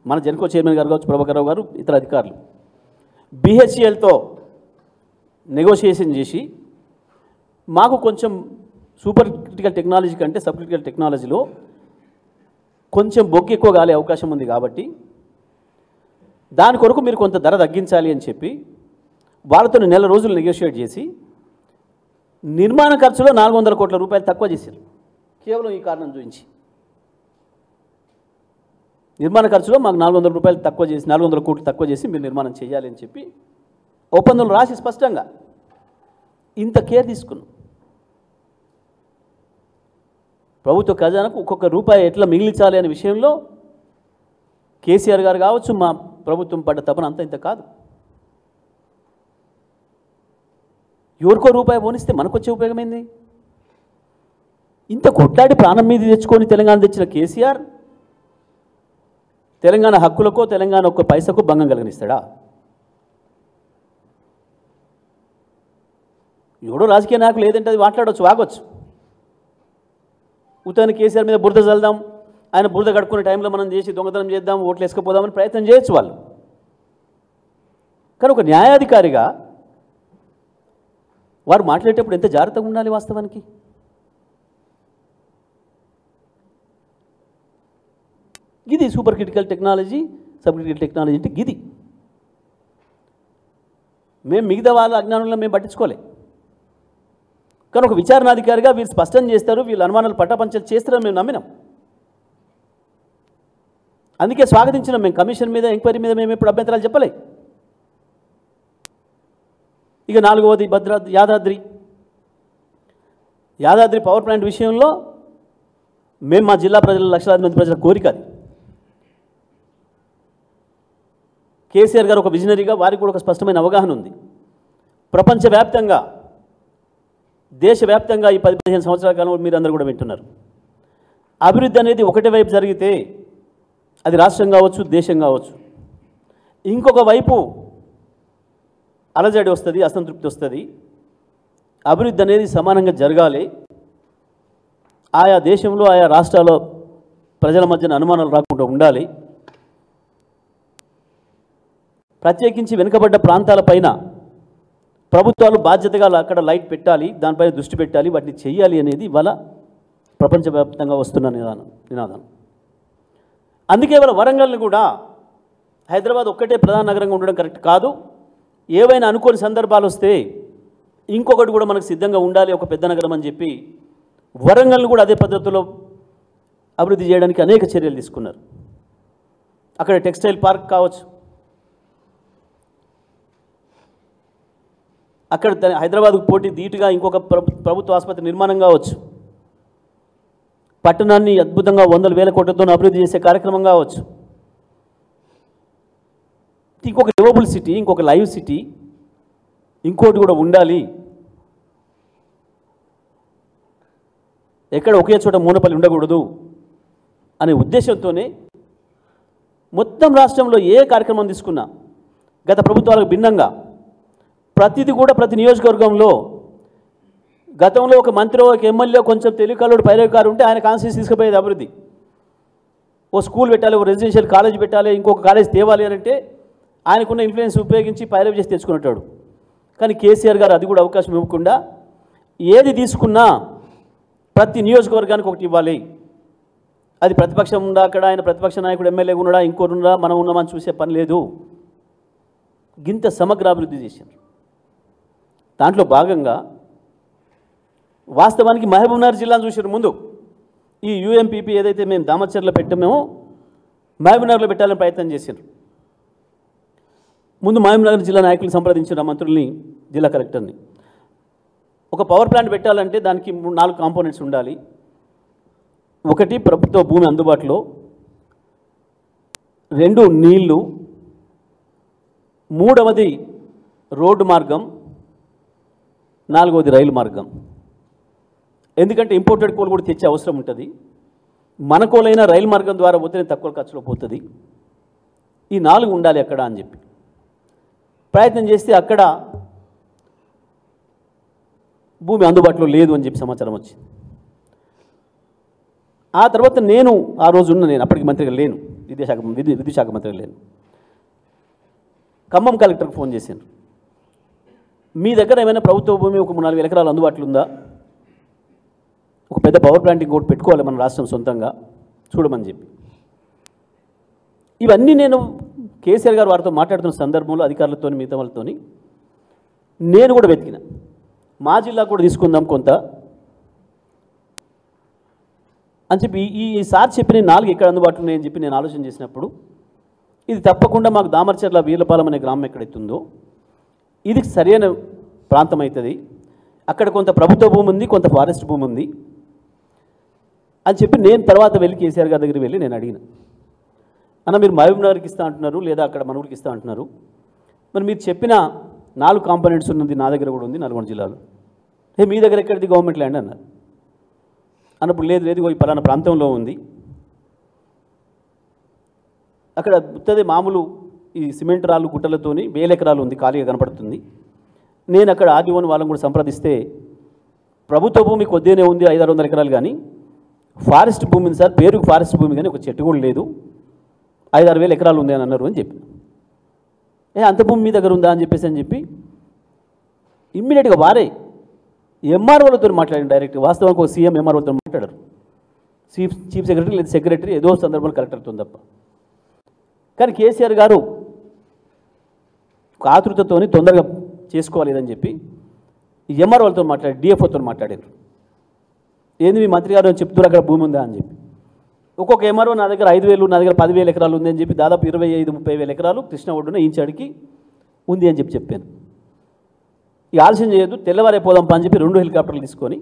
మన జెన్కో చైర్మన్ గారు కావచ్చు, ప్రభాకర్ రావు గారు, ఇతర అధికారులు బిహెచ్ఎల్తో నెగోషియేషన్ చేసి మాకు కొంచెం సూపర్ క్రిటికల్ టెక్నాలజీ కంటే సబ్ క్రిటికల్ టెక్నాలజీలో కొంచెం బొగ్గు ఎక్కువ కాలే అవకాశం ఉంది కాబట్టి దాని కొరకు మీరు కొంత ధర తగ్గించాలి అని చెప్పి వాళ్ళతో నెల రోజులు నెగోషియేట్ చేసి నిర్మాణ ఖర్చులో 400 కోట్ల రూపాయలు తక్కువ చేశారు. కేవలం ఈ కారణం చూపించి నిర్మాణ ఖర్చులో మాకు 400 రూపాయలు తక్కువ చేసి 400 కోట్లు తక్కువ చేసి మీరు నిర్మాణం చేయాలి అని చెప్పి ఒప్పందంలో రాసి స్పష్టంగా ఇంత కేర్ తీసుకున్నాం. ప్రభుత్వ ఖజానాకు ఒక్కొక్క రూపాయి ఎట్లా మిగిలించాలి అనే విషయంలో కేసీఆర్ గారు కావచ్చు, మా ప్రభుత్వం పడ్డ తపన అంతా ఇంత కాదు. ఎవరికో రూపాయి పోనిస్తే మనకు వచ్చే ఉపయోగమైంది? ఇంత కొట్లాడి ప్రాణం మీద తెచ్చుకొని తెలంగాణ తెచ్చిన కేసీఆర్ తెలంగాణ హక్కులకో తెలంగాణ ఒక్క పైసకు భంగం కలిగిస్తాడా? ఎవడో రాజకీయ నాయకులు ఏదంటే అది మాట్లాడవచ్చు, వాగొచ్చు. ఉత్తరాన్ని కేసీఆర్ మీద బురద చల్దాం, ఆయన బురద కడుక్కునే టైంలో మనం చేసి దొంగతనం చేద్దాం, ఓట్లు వేసుకుపోదామని ప్రయత్నం చేయొచ్చు వాళ్ళు. కానీ ఒక న్యాయాధికారిగా వారు మాట్లాడేటప్పుడు ఎంత జాగ్రత్తగా ఉండాలి వాస్తవానికి. ఇది super critical technology sub critical technology అంటే గిది. మేము మిగతా వాళ్ళ అజ్ఞానంలో మేము పట్టించుకోలే. కానీ ఒక విచారణాధికారిగా వీళ్ళు స్పష్టం చేస్తారు, వీళ్ళు అనుమానాలు పటాపంచలు చేస్తారని మేము నమ్మినాం. అందుకే స్వాగతించినాం. మేము కమిషన్ మీద ఎంక్వైరీ మీద మేము ఎప్పుడు అభ్యంతరాలు చెప్పలే. ఇక 4వది యాదాద్రి పవర్ ప్లాంట్ విషయంలో మేము మా జిల్లా ప్రజల లక్షలాది మంది ప్రజల కోరిక అది. కేసీఆర్ గారు ఒక విజనరీగా వారికి కూడా ఒక స్పష్టమైన అవగాహన ఉంది. ప్రపంచవ్యాప్తంగా దేశవ్యాప్తంగా ఈ 10-15 సంవత్సరాల కాలంలో మీరు అందరూ కూడా వింటున్నారు. అభివృద్ధి అనేది ఒకటే వైపు జరిగితే అది రాష్ట్రం కావచ్చు, దేశం కావచ్చు. ఇంకొక వైపు అలజడి వస్తుంది, అసంతృప్తి వస్తుంది. అభివృద్ధి అనేది సమానంగా జరగాలి. ఆయా దేశంలో ఆయా రాష్ట్రాల్లో ప్రజల మధ్యన అనుమానాలు రాకుండా ఉండాలి. ప్రత్యేకించి వెనుకబడ్డ ప్రాంతాలపైన ప్రభుత్వాలు బాధ్యతగా అక్కడ లైట్ పెట్టాలి, దానిపైన దృష్టి పెట్టాలి, వాటిని చెయ్యాలి అనేది ఇవాళ ప్రపంచవ్యాప్తంగా వస్తున్న నినాదం. అందుకే ఇవాళ వరంగల్ని కూడా హైదరాబాద్ ఒక్కటే ప్రధాన నగరంగా ఉండడం కరెక్ట్ కాదు. ఏవైనా అనుకోని సందర్భాలు వస్తే ఇంకొకటి కూడా మనకు సిద్ధంగా ఉండాలి, ఒక పెద్ద నగరం అని చెప్పి వరంగల్ని కూడా అదే పద్ధతిలో అభివృద్ధి చేయడానికి అనేక చర్యలు తీసుకున్నారు. అక్కడ టెక్స్టైల్ పార్క్ కావచ్చు, అక్కడ హైదరాబాద్కు పోటీ ధీటుగా ఇంకొక ప్రభుత్వ ఆసుపత్రి నిర్మాణం కావచ్చు, పట్టణాన్ని అద్భుతంగా 100,000 కోట్లతో అభివృద్ధి చేసే కార్యక్రమం కావచ్చు, ఇంకొక లివబుల్ సిటీ, ఇంకొక లైవ్ సిటీ, ఇంకోటి కూడా ఉండాలి. ఎక్కడ ఒకే చోట మూనపల్లి ఉండకూడదు అనే ఉద్దేశంతోనే మొత్తం రాష్ట్రంలో ఏ కార్యక్రమం తీసుకున్నా గత ప్రభుత్వాలకు భిన్నంగా ప్రతిదీ కూడా ప్రతి నియోజకవర్గంలో గతంలో ఒక మంత్రి, ఒక ఎమ్మెల్యే కొంచెం తెలివికల్లుడు పైరవికారు ఉంటే ఆయన కాన్స్టిట్యూన్సీ తీసుకుపోయేది అభివృద్ధి. ఓ స్కూల్ పెట్టాలి, ఓ రెసిడెన్షియల్ కాలేజ్ పెట్టాలి, ఇంకొక కాలేజ్ తేవాలి అని అంటే ఆయనకున్న ఇన్ఫ్లుయెన్స్ ఉపయోగించి పైరవి చేసి తెచ్చుకునేటాడు. కానీ కేసీఆర్ గారు అది కూడా అవకాశం ఇవ్వకుండా ఏది తీసుకున్నా ప్రతి నియోజకవర్గానికి ఒకటి ఇవ్వాలి. అది ప్రతిపక్షం ఉందా, అక్కడ ఆయన ప్రతిపక్ష నాయకుడు ఎమ్మెల్యే ఉన్నాడా, ఇంకోటి ఉన్నాడా, మనం ఉన్నామని చూసే పని లేదు. గింత సమగ్ర అభివృద్ధి చేశారు. దాంట్లో భాగంగా వాస్తవానికి మహబూబ్నగర్ జిల్లాను చూసారు. ముందు ఈ యూఎంపీపీ ఏదైతే మేము దామచర్లో పెట్టామో మహబూబ్నగర్లో పెట్టాలని ప్రయత్నం చేశారు. ముందు మహబూబ్నగర్ జిల్లా నాయకులను సంప్రదించిన మంత్రుల్ని, జిల్లా కలెక్టర్ని. ఒక పవర్ ప్లాంట్ పెట్టాలంటే దానికి 4 కాంపోనెంట్స్ ఉండాలి. ఒకటి ప్రభుత్వ భూమి అందుబాటులో, 2 నీళ్లు, 3వది రోడ్డు మార్గం, 4వది రైలు మార్గం. ఎందుకంటే ఇంపోర్టెడ్ కోల్ కూడా తెచ్చే అవసరం ఉంటుంది. మన కోలైనా రైలు మార్గం ద్వారా పోతే తక్కువ ఖర్చులో పోతుంది. ఈ 4 ఉండాలి అక్కడ అని చెప్పి ప్రయత్నం చేస్తే అక్కడ భూమి అందుబాటులో లేదు అని చెప్పి సమాచారం వచ్చింది. ఆ తర్వాత నేను ఆ రోజు నేను అప్పటికి మంత్రిగా లేను, విద్యుత్ శాఖ మంత్రిగా లేను. ఖమ్మం కలెక్టర్కి ఫోన్ చేశాను. మీ దగ్గర ఏమైనా ప్రభుత్వ భూమి ఒక 3-4 ఎకరాలు అందుబాటులో ఉందా? ఒక పెద్ద పవర్ ప్లాంట్ ఇంకోటి పెట్టుకోవాలి మన రాష్ట్రం సొంతంగా, చూడమని చెప్పి. ఇవన్నీ నేను కేసీఆర్ గారు వారితో మాట్లాడుతున్న సందర్భంలో అధికారులతో మిగతా వాళ్ళతో నేను కూడా వెతికిన. మా జిల్లా కూడా తీసుకుందాం కొంత అని చెప్పి ఈసారి చెప్పిన 4 ఎక్కడ అందుబాటులో ఉన్నాయని చెప్పి నేను ఆలోచన చేసినప్పుడు ఇది తప్పకుండా మాకు దామర్చర్ల వీర్లపాలెం అనే గ్రామం ఎక్కడైతుందో ఇది సరైన ప్రాంతం అవుతుంది. అక్కడ కొంత ప్రభుత్వ భూమి ఉంది, కొంత ఫారెస్ట్ భూమి ఉంది అని చెప్పి నేను తర్వాత వెళ్ళి కేసీఆర్ గారి దగ్గరికి వెళ్ళి నేను అడిగిన, అన్న మీరు మహబూబ్నగర్కి ఇస్తా అంటున్నారు, లేదా అక్కడ మన ఊరికి ఇస్తా అంటున్నారు, మరి మీరు చెప్పిన 4 కాంపోనెంట్స్ ఉన్నది నా దగ్గర కూడా ఉంది నల్గొండ జిల్లాలో, మీ దగ్గర ఎక్కడిది గవర్నమెంట్ ల్యాండ్ అన్నారు. అన్నప్పుడు లేదు ఈ పలానా ప్రాంతంలో ఉంది, అక్కడ ఉత్తదే మామూలు ఈ సిమెంట్ రాళ్ళు గుట్టలతోని 1000 ఎకరాలు ఉంది, ఖాళీగా కనపడుతుంది. నేను అక్కడ ఆర్డీఓని వాళ్ళని కూడా సంప్రదిస్తే ప్రభుత్వ భూమి కొద్దిగానే ఉంది, 500-600 ఎకరాలు, కానీ ఫారెస్ట్ భూమి ఉంది సార్, పేరుకు ఫారెస్ట్ భూమి కానీ ఒక చెట్టు కూడా లేదు, 5-6 వేల ఎకరాలు ఉంది అని అన్నారు అని చెప్పి. అంత భూమి మీ దగ్గర ఉందా అని చెప్పి ఇమ్మీడియట్గా వారే ఎంఆర్ఓలతో మాట్లాడండి డైరెక్ట్గా. వాస్తవానికి ఒక సీఎం ఎంఆర్ఓలతో మాట్లాడారు, చీఫ్ సెక్రటరీ లేదా సెక్రటరీ ఏదో సందర్భంలో కలెక్టర్తో తప్ప. కానీ కేసీఆర్ గారు ఒక ఆతృతతోని తొందరగా చేసుకోవాలేదని చెప్పి ఎంఆర్ఓలతో మాట్లాడి డిఎఫ్ఓతో మాట్లాడారు. ఏంది మీ మంత్రి గారు చెప్తున్నారు అక్కడ భూమి ఉందా అని చెప్పి. ఒక్కొక్క ఎంఆర్ఓ నా దగ్గర 5,000, నా దగ్గర 10,000 ఎకరాలు ఉంది అని చెప్పి దాదాపు 25-30 ఎకరాలు కృష్ణ ఒడ్డున ఈంచాడికి ఉంది అని చెప్పి చెప్పాను. ఈ ఆలస్యం చేయొద్దు, తెల్లవారే పోదాంపా అని చెప్పి 2 హెలికాప్టర్లు తీసుకొని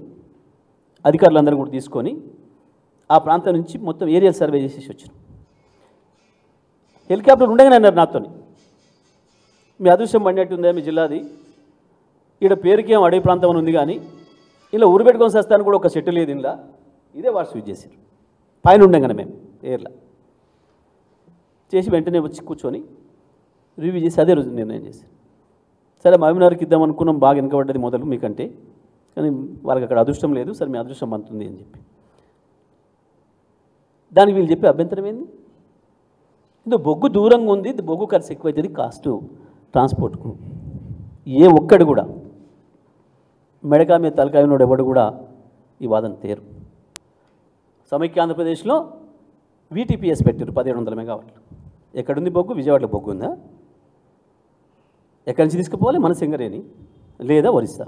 అధికారులందరూ కూడా తీసుకొని ఆ ప్రాంతం నుంచి మొత్తం ఏరియల్ సర్వే చేసేసి వచ్చాను. హెలికాప్టర్ ఉండగానే అన్నారు నాతోని, మీ అదృష్టం పడినట్టుందే మీ జిల్లాది, ఈడ పేరుకి ఏం అడవి ప్రాంతం అని ఉంది కానీ ఇలా ఊరు పెట్టుకొని వస్తాను కూడా ఒక చెట్టు లేదు ఇలా, ఇదే వాడు స్విచ్ చేశారు. పైన ఉండగానే మేము ఎయిర్లా చేసి వెంటనే వచ్చి కూర్చొని రివ్యూ చేసి అదే రోజు నిర్ణయం చేశాను. సరే మహబూబ్నగర్కి ఇద్దాం అనుకున్నాం, బాగా వెనకబడ్డది మొదలు మీకంటే, కానీ వాళ్ళకి అక్కడ అదృష్టం లేదు, సరే మీ అదృష్టం అంతుంది అని చెప్పి. దానికి వీళ్ళు చెప్పే అభ్యంతరం ఏంది, ఇందులో బొగ్గు దూరంగా ఉంది, బొగ్గు ఖర్చు ఎక్కువైతుంది కాస్ట్ ట్రాన్స్పోర్ట్కు. ఏ ఒక్కడు కూడా మెడకా మీద తలకాయనోడు ఎవడు కూడా ఈ వాదన తేరు. సమైక్య ఆంధ్రప్రదేశ్లో వీటీపీఎస్ పెట్టారు 1700 మెగావాట్లు. ఎక్కడుంది బొగ్గు? విజయవాడలో బొగ్గు ఉందా? ఎక్కడి నుంచి తీసుకుపోవాలి? మన సింగరేణి లేదా ఒరిస్సా.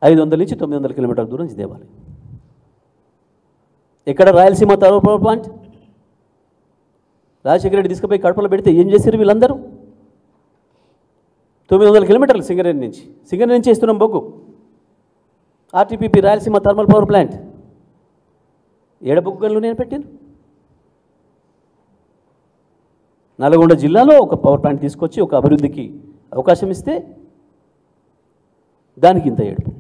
500 నుంచి 900 కిలోమీటర్ల దూరం నుంచి తేవాలి. ఎక్కడ? Rayalaseema thermal power plant. Rajasekhara Reddy తీసుకుపోయి కడపలో పెడితే ఏం చేశారు వీళ్ళందరూ? 900 కిలోమీటర్లు సింగరేణి నుంచి, సింగరేణి నుంచి ఇస్తున్నాం బొగ్గు. RTPP Rayalaseema thermal power plant ఏడ బొగ్గు గనులు నేను పెట్టాను. నల్గొండ జిల్లాలో ఒక పవర్ ప్లాంట్ తీసుకొచ్చి ఒక అభివృద్ధికి అవకాశం ఇస్తే దానికి ఇంత ఏడుపు.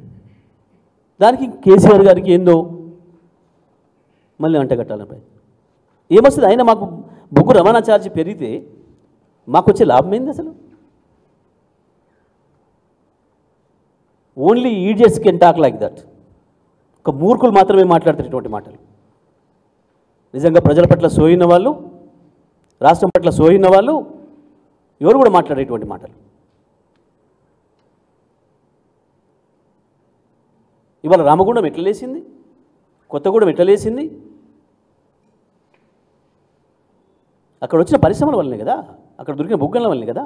దానికి కేసీఆర్ గారికి ఏందో మళ్ళీ అంటగట్టాలని ప్రయత్నం. ఏమొస్తుంది? అయినా మాకు బొగ్గు రవాణా ఛార్జీ పెరిగితే మాకు వచ్చే లాభం ఏంది అసలు? Only idiots can talk like that. ఒక మూర్ఖులు మాత్రమే మాట్లాడతారు ఇటువంటి మాటలు. నిజంగా ప్రజల పట్ల సోయిన వాళ్ళు, రాష్ట్రం పట్ల సోయిన వాళ్ళు ఎవరు కూడా మాట్లాడేటువంటి మాటలు. ఇవాళ రామగుండం ఎట్లా లేచింది, కొత్తగూడెం ఎట్లా లేచింది? అక్కడ వచ్చిన పరిశ్రమల వల్లనే కదా, అక్కడ దొరికిన బొగ్గల వల్లనే కదా.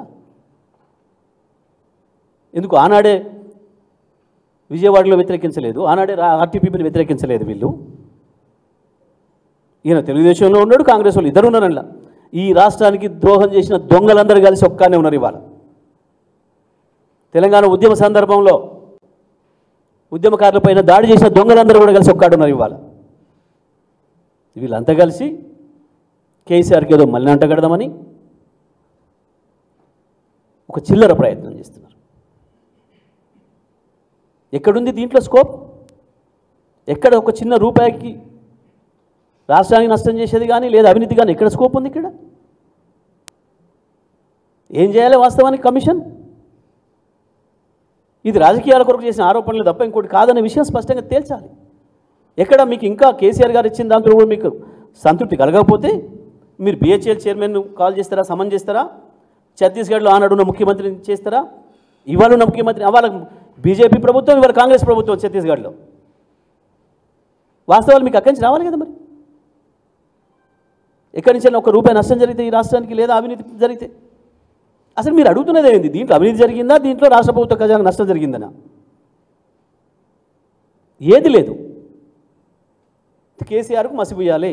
ఎందుకు ఆనాడే విజయవాడలో వ్యతిరేకించలేదు, ఆనాడే ఆర్టీపీని వ్యతిరేకించలేదు వీళ్ళు? ఈయన తెలుగుదేశంలో ఉన్నాడు, కాంగ్రెస్ వాళ్ళు ఇద్దరు ఉన్నారన్న. ఈ రాష్ట్రానికి ద్రోహం చేసిన దొంగలందరూ కలిసి ఒక్కనే ఉన్నారు. ఇవాళ తెలంగాణ ఉద్యమ సందర్భంలో ఉద్యమకారులపైన దాడి చేసిన దొంగలందరూ కూడా కలిసి ఒక్కడున్నారు. ఇవాళ వీళ్ళంతా కలిసి కేసీఆర్కి ఏదో మళ్ళీ అంటగడదామని ఒక చిల్లర ప్రయత్నం చేస్తున్నారు. ఎక్కడుంది దీంట్లో స్కోప్? ఎక్కడ ఒక చిన్న రూపాయికి రాష్ట్రానికి నష్టం చేసేది కానీ లేదా అవినీతి కానీ ఎక్కడ స్కోప్ ఉంది? ఇక్కడ ఏం చేయాలి వాస్తవానికి కమిషన్? ఇది రాజకీయాల కొరకు చేసిన ఆరోపణలు తప్ప ఇంకోటి కాదనే విషయం స్పష్టంగా తేల్చాలి. ఎక్కడ మీకు ఇంకా కేసీఆర్ గారు ఇచ్చిన దాంట్లో కూడా మీకు సంతృప్తి కలగకపోతే మీరు బిహెచ్ఎల్ చైర్మన్ కాల్ చేస్తారా, సమన్ చేస్తారా? ఛత్తీస్గఢ్లో ఆనాడున్న ముఖ్యమంత్రిని చేస్తారా? ఇవాళ ఉన్న ముఖ్యమంత్రి, అవాళ బీజేపీ ప్రభుత్వం, ఇవాళ కాంగ్రెస్ ప్రభుత్వం ఛత్తీస్గఢ్లో. వాస్తవాలు మీకు అక్కడి నుంచి రావాలి కదా. మరి ఎక్కడి నుంచి ఒక రూపాయి నష్టం జరిగితే ఈ రాష్ట్రానికి లేదా అవినీతి జరిగితే అసలు మీరు అడుగుతున్నది ఏంది? దీంట్లో అవినీతి జరిగిందా, దీంట్లో రాష్ట్ర ప్రభుత్వ ఖజానా నష్టం జరిగిందనా? ఏది లేదు. కేసీఆర్కు మసిపోయాలి,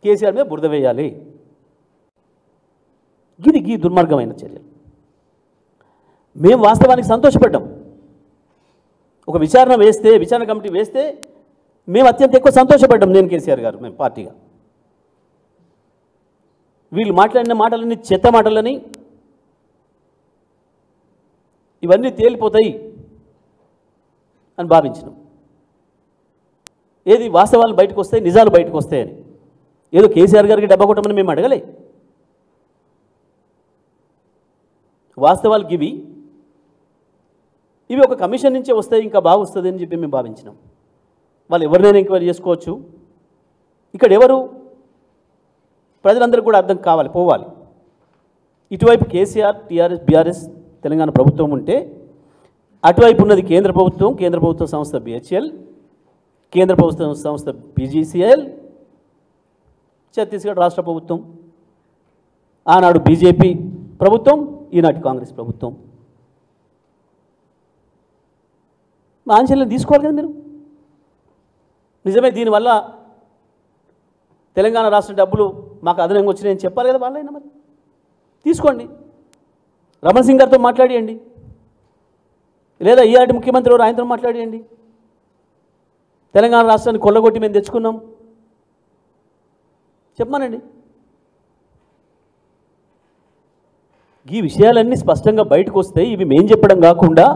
కేసీఆర్ మీద బురద వేయాలి. గీ దుర్మార్గమైన చర్యలు. మేము వాస్తవానికి సంతోషపడ్డాం. ఒక విచారణ కమిటీ వేస్తే మేము అత్యంత ఎక్కువ సంతోషపడ్డాం. నేను, కేసీఆర్ గారు, మేము పార్టీగా. వీళ్ళు మాట్లాడిన మాటలన్నీ చెత్త మాటలని, ఇవన్నీ తేలిపోతాయి అని భావించినాం. ఏది వాస్తవాలు బయటకు వస్తాయి, నిజాలు బయటకు వస్తాయని. ఏదో కేసీఆర్ గారికి డబ్బా కొట్టమని మేము అడగలే. వాస్తవాలు ఇవి ఒక కమిషన్ నుంచే వస్తాయి, ఇంకా బాగా వస్తుంది అని చెప్పి మేము భావించినాం. వాళ్ళు ఎవరినైనా ఎంక్వైరీ చేసుకోవచ్చు. ఇక్కడ ఎవరు? ప్రజలందరికీ కూడా అర్థం కావాలి, పోవాలి. ఇటువైపు కేసీఆర్, టీఆర్ఎస్, బీఆర్ఎస్, తెలంగాణ ప్రభుత్వం ఉంటే అటువైపు ఉన్నది కేంద్ర ప్రభుత్వ సంస్థ బిహెచ్ఎల్, కేంద్ర ప్రభుత్వ సంస్థ పీజీసీఎల్, ఛత్తీస్గఢ్ రాష్ట్ర ప్రభుత్వం, ఆనాడు బీజేపీ ప్రభుత్వం, ఈనాటి కాంగ్రెస్ ప్రభుత్వం. మా ఆంక్షలను తీసుకోవాలి కదా మీరు. నిజమే దీనివల్ల తెలంగాణ రాష్ట్ర డబ్బులు మాకు అదనంగా వచ్చినాయని చెప్పాలి కదా వాళ్ళైనా. మరి తీసుకోండి, రమణ్ సింగ్ గారితో మాట్లాడియండి, లేదా ఈనాటి ముఖ్యమంత్రి ఎవరు ఆయనతో మాట్లాడియండి. తెలంగాణ రాష్ట్రాన్ని కొల్లగొట్టి మేము తెచ్చుకున్నాం చెప్పమానండి. ఈ విషయాలన్నీ స్పష్టంగా బయటకు వస్తాయి. ఇవి మేం చెప్పడం కాకుండా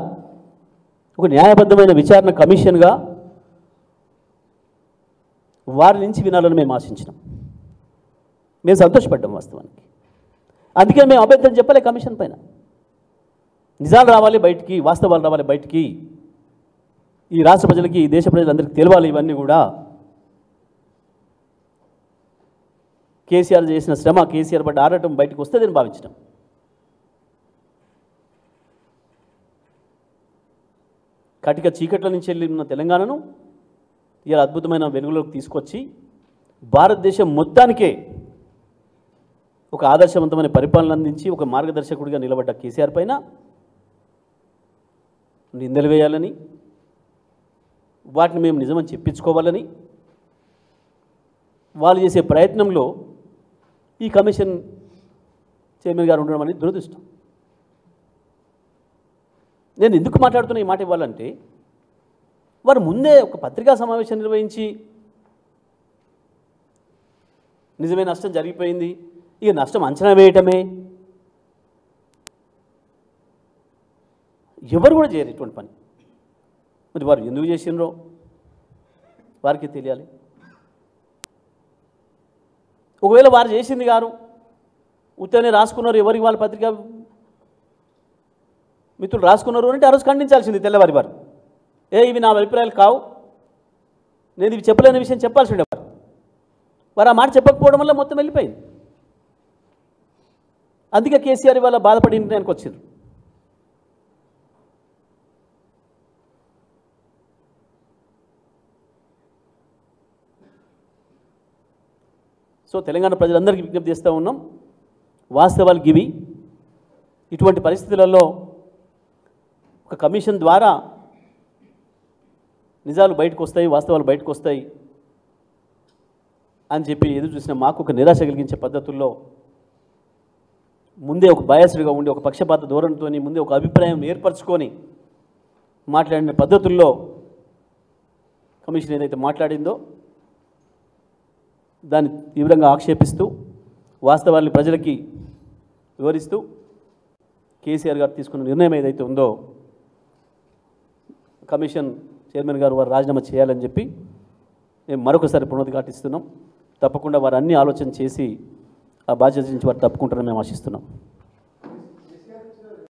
ఒక న్యాయబద్ధమైన విచారణ కమిషన్గా వారి నుంచి వినాలని మేము ఆశించినాం. మేము సంతోషపడ్డాం వాస్తవానికి. అందుకే మేము అబద్ధం చెప్పలే కమిషన్ పైన. నిజాలు రావాలి బయటికి, వాస్తవాలు రావాలి బయటికి, ఈ రాష్ట్ర ప్రజలకి, ఈ దేశ ప్రజలందరికీ తెలవాలి. ఇవన్నీ కూడా కేసీఆర్ చేసిన శ్రమ, కేసీఆర్ పడ్డ ఆడటం బయటకు వస్తుందని భావించడం. కటిక చీకట్ల నుంచి వెళ్ళి ఉన్న తెలంగాణను ఇలా అద్భుతమైన వెలుగులోకి తీసుకొచ్చి భారతదేశం మొత్తానికే ఒక ఆదర్శవంతమైన పరిపాలన అందించి ఒక మార్గదర్శకుడిగా నిలబడ్డ కేసీఆర్ పైన నిందలు వేయాలని, వాటిని మేము నిజమని చెప్పించుకోవాలని వాళ్ళు చేసే ప్రయత్నంలో ఈ కమిషన్ చైర్మన్ గారు ఉండడం అనేది దురదృష్టం. నేను ఎందుకు మాట్లాడుతున్నా ఈ మాట ఇవ్వాలంటే, వారు ముందే ఒక పత్రికా సమావేశం నిర్వహించి నిజమే నష్టం జరిగిపోయింది, ఇక నష్టం అంచనా వేయటమే, ఎవరు కూడా చేయరు ఇటువంటి పని. మరి వారు ఎందుకు చేసినరో వారికి తెలియాలి. ఒకవేళ వారు చేసింది గారు ఉత్తనే రాసుకున్నారు, ఎవరికి వాళ్ళ పత్రికా మిత్రులు రాసుకున్నారు అంటే ఆ రోజు ఖండించాల్సింది తెల్లవారి వారు. ఇవి నా అభిప్రాయాలు కావు, నేను ఇవి చెప్పలేని విషయం చెప్పాల్సి ఉండేవారు. వారు ఆ మాట చెప్పకపోవడం వల్ల మొత్తం వెళ్ళిపోయింది. అందుకే కేసీఆర్ ఇవాళ బాధపడి నిర్ణయానికి వచ్చారు. సో తెలంగాణ ప్రజలందరికీ విజ్ఞప్తి చేస్తూ ఉన్నాం, వాస్తవాలు గివి. ఇటువంటి పరిస్థితులలో ఒక కమిషన్ ద్వారా నిజాలు బయటకు వస్తాయి, వాస్తవాలు బయటకు వస్తాయి అని చెప్పి ఎదురు చూసిన మాకు ఒక నిరాశ కలిగించే పద్ధతుల్లో ముందే ఒక బయాస్డ్గా ఉండి, ఒక పక్షపాత ధోరణితో ముందే ఒక అభిప్రాయం ఏర్పరచుకొని మాట్లాడిన పద్ధతుల్లో కమిషన్ ఏదైతే మాట్లాడిందో దాన్ని తీవ్రంగా ఆక్షేపిస్తూ, వాస్తవాన్ని ప్రజలకి వివరిస్తూ కేసీఆర్ గారు తీసుకున్న నిర్ణయం ఏదైతే ఉందో కమిషన్ చైర్మన్ గారు వారు రాజీనామా చేయాలని చెప్పి మేము మరొకసారి పునరుద్ఘాటిస్తున్నాం. తప్పకుండా వారు అన్ని ఆలోచన చేసి ఆ బాధ్యత నుంచి వారు తప్పుకుంటారని మేము ఆశిస్తున్నాం.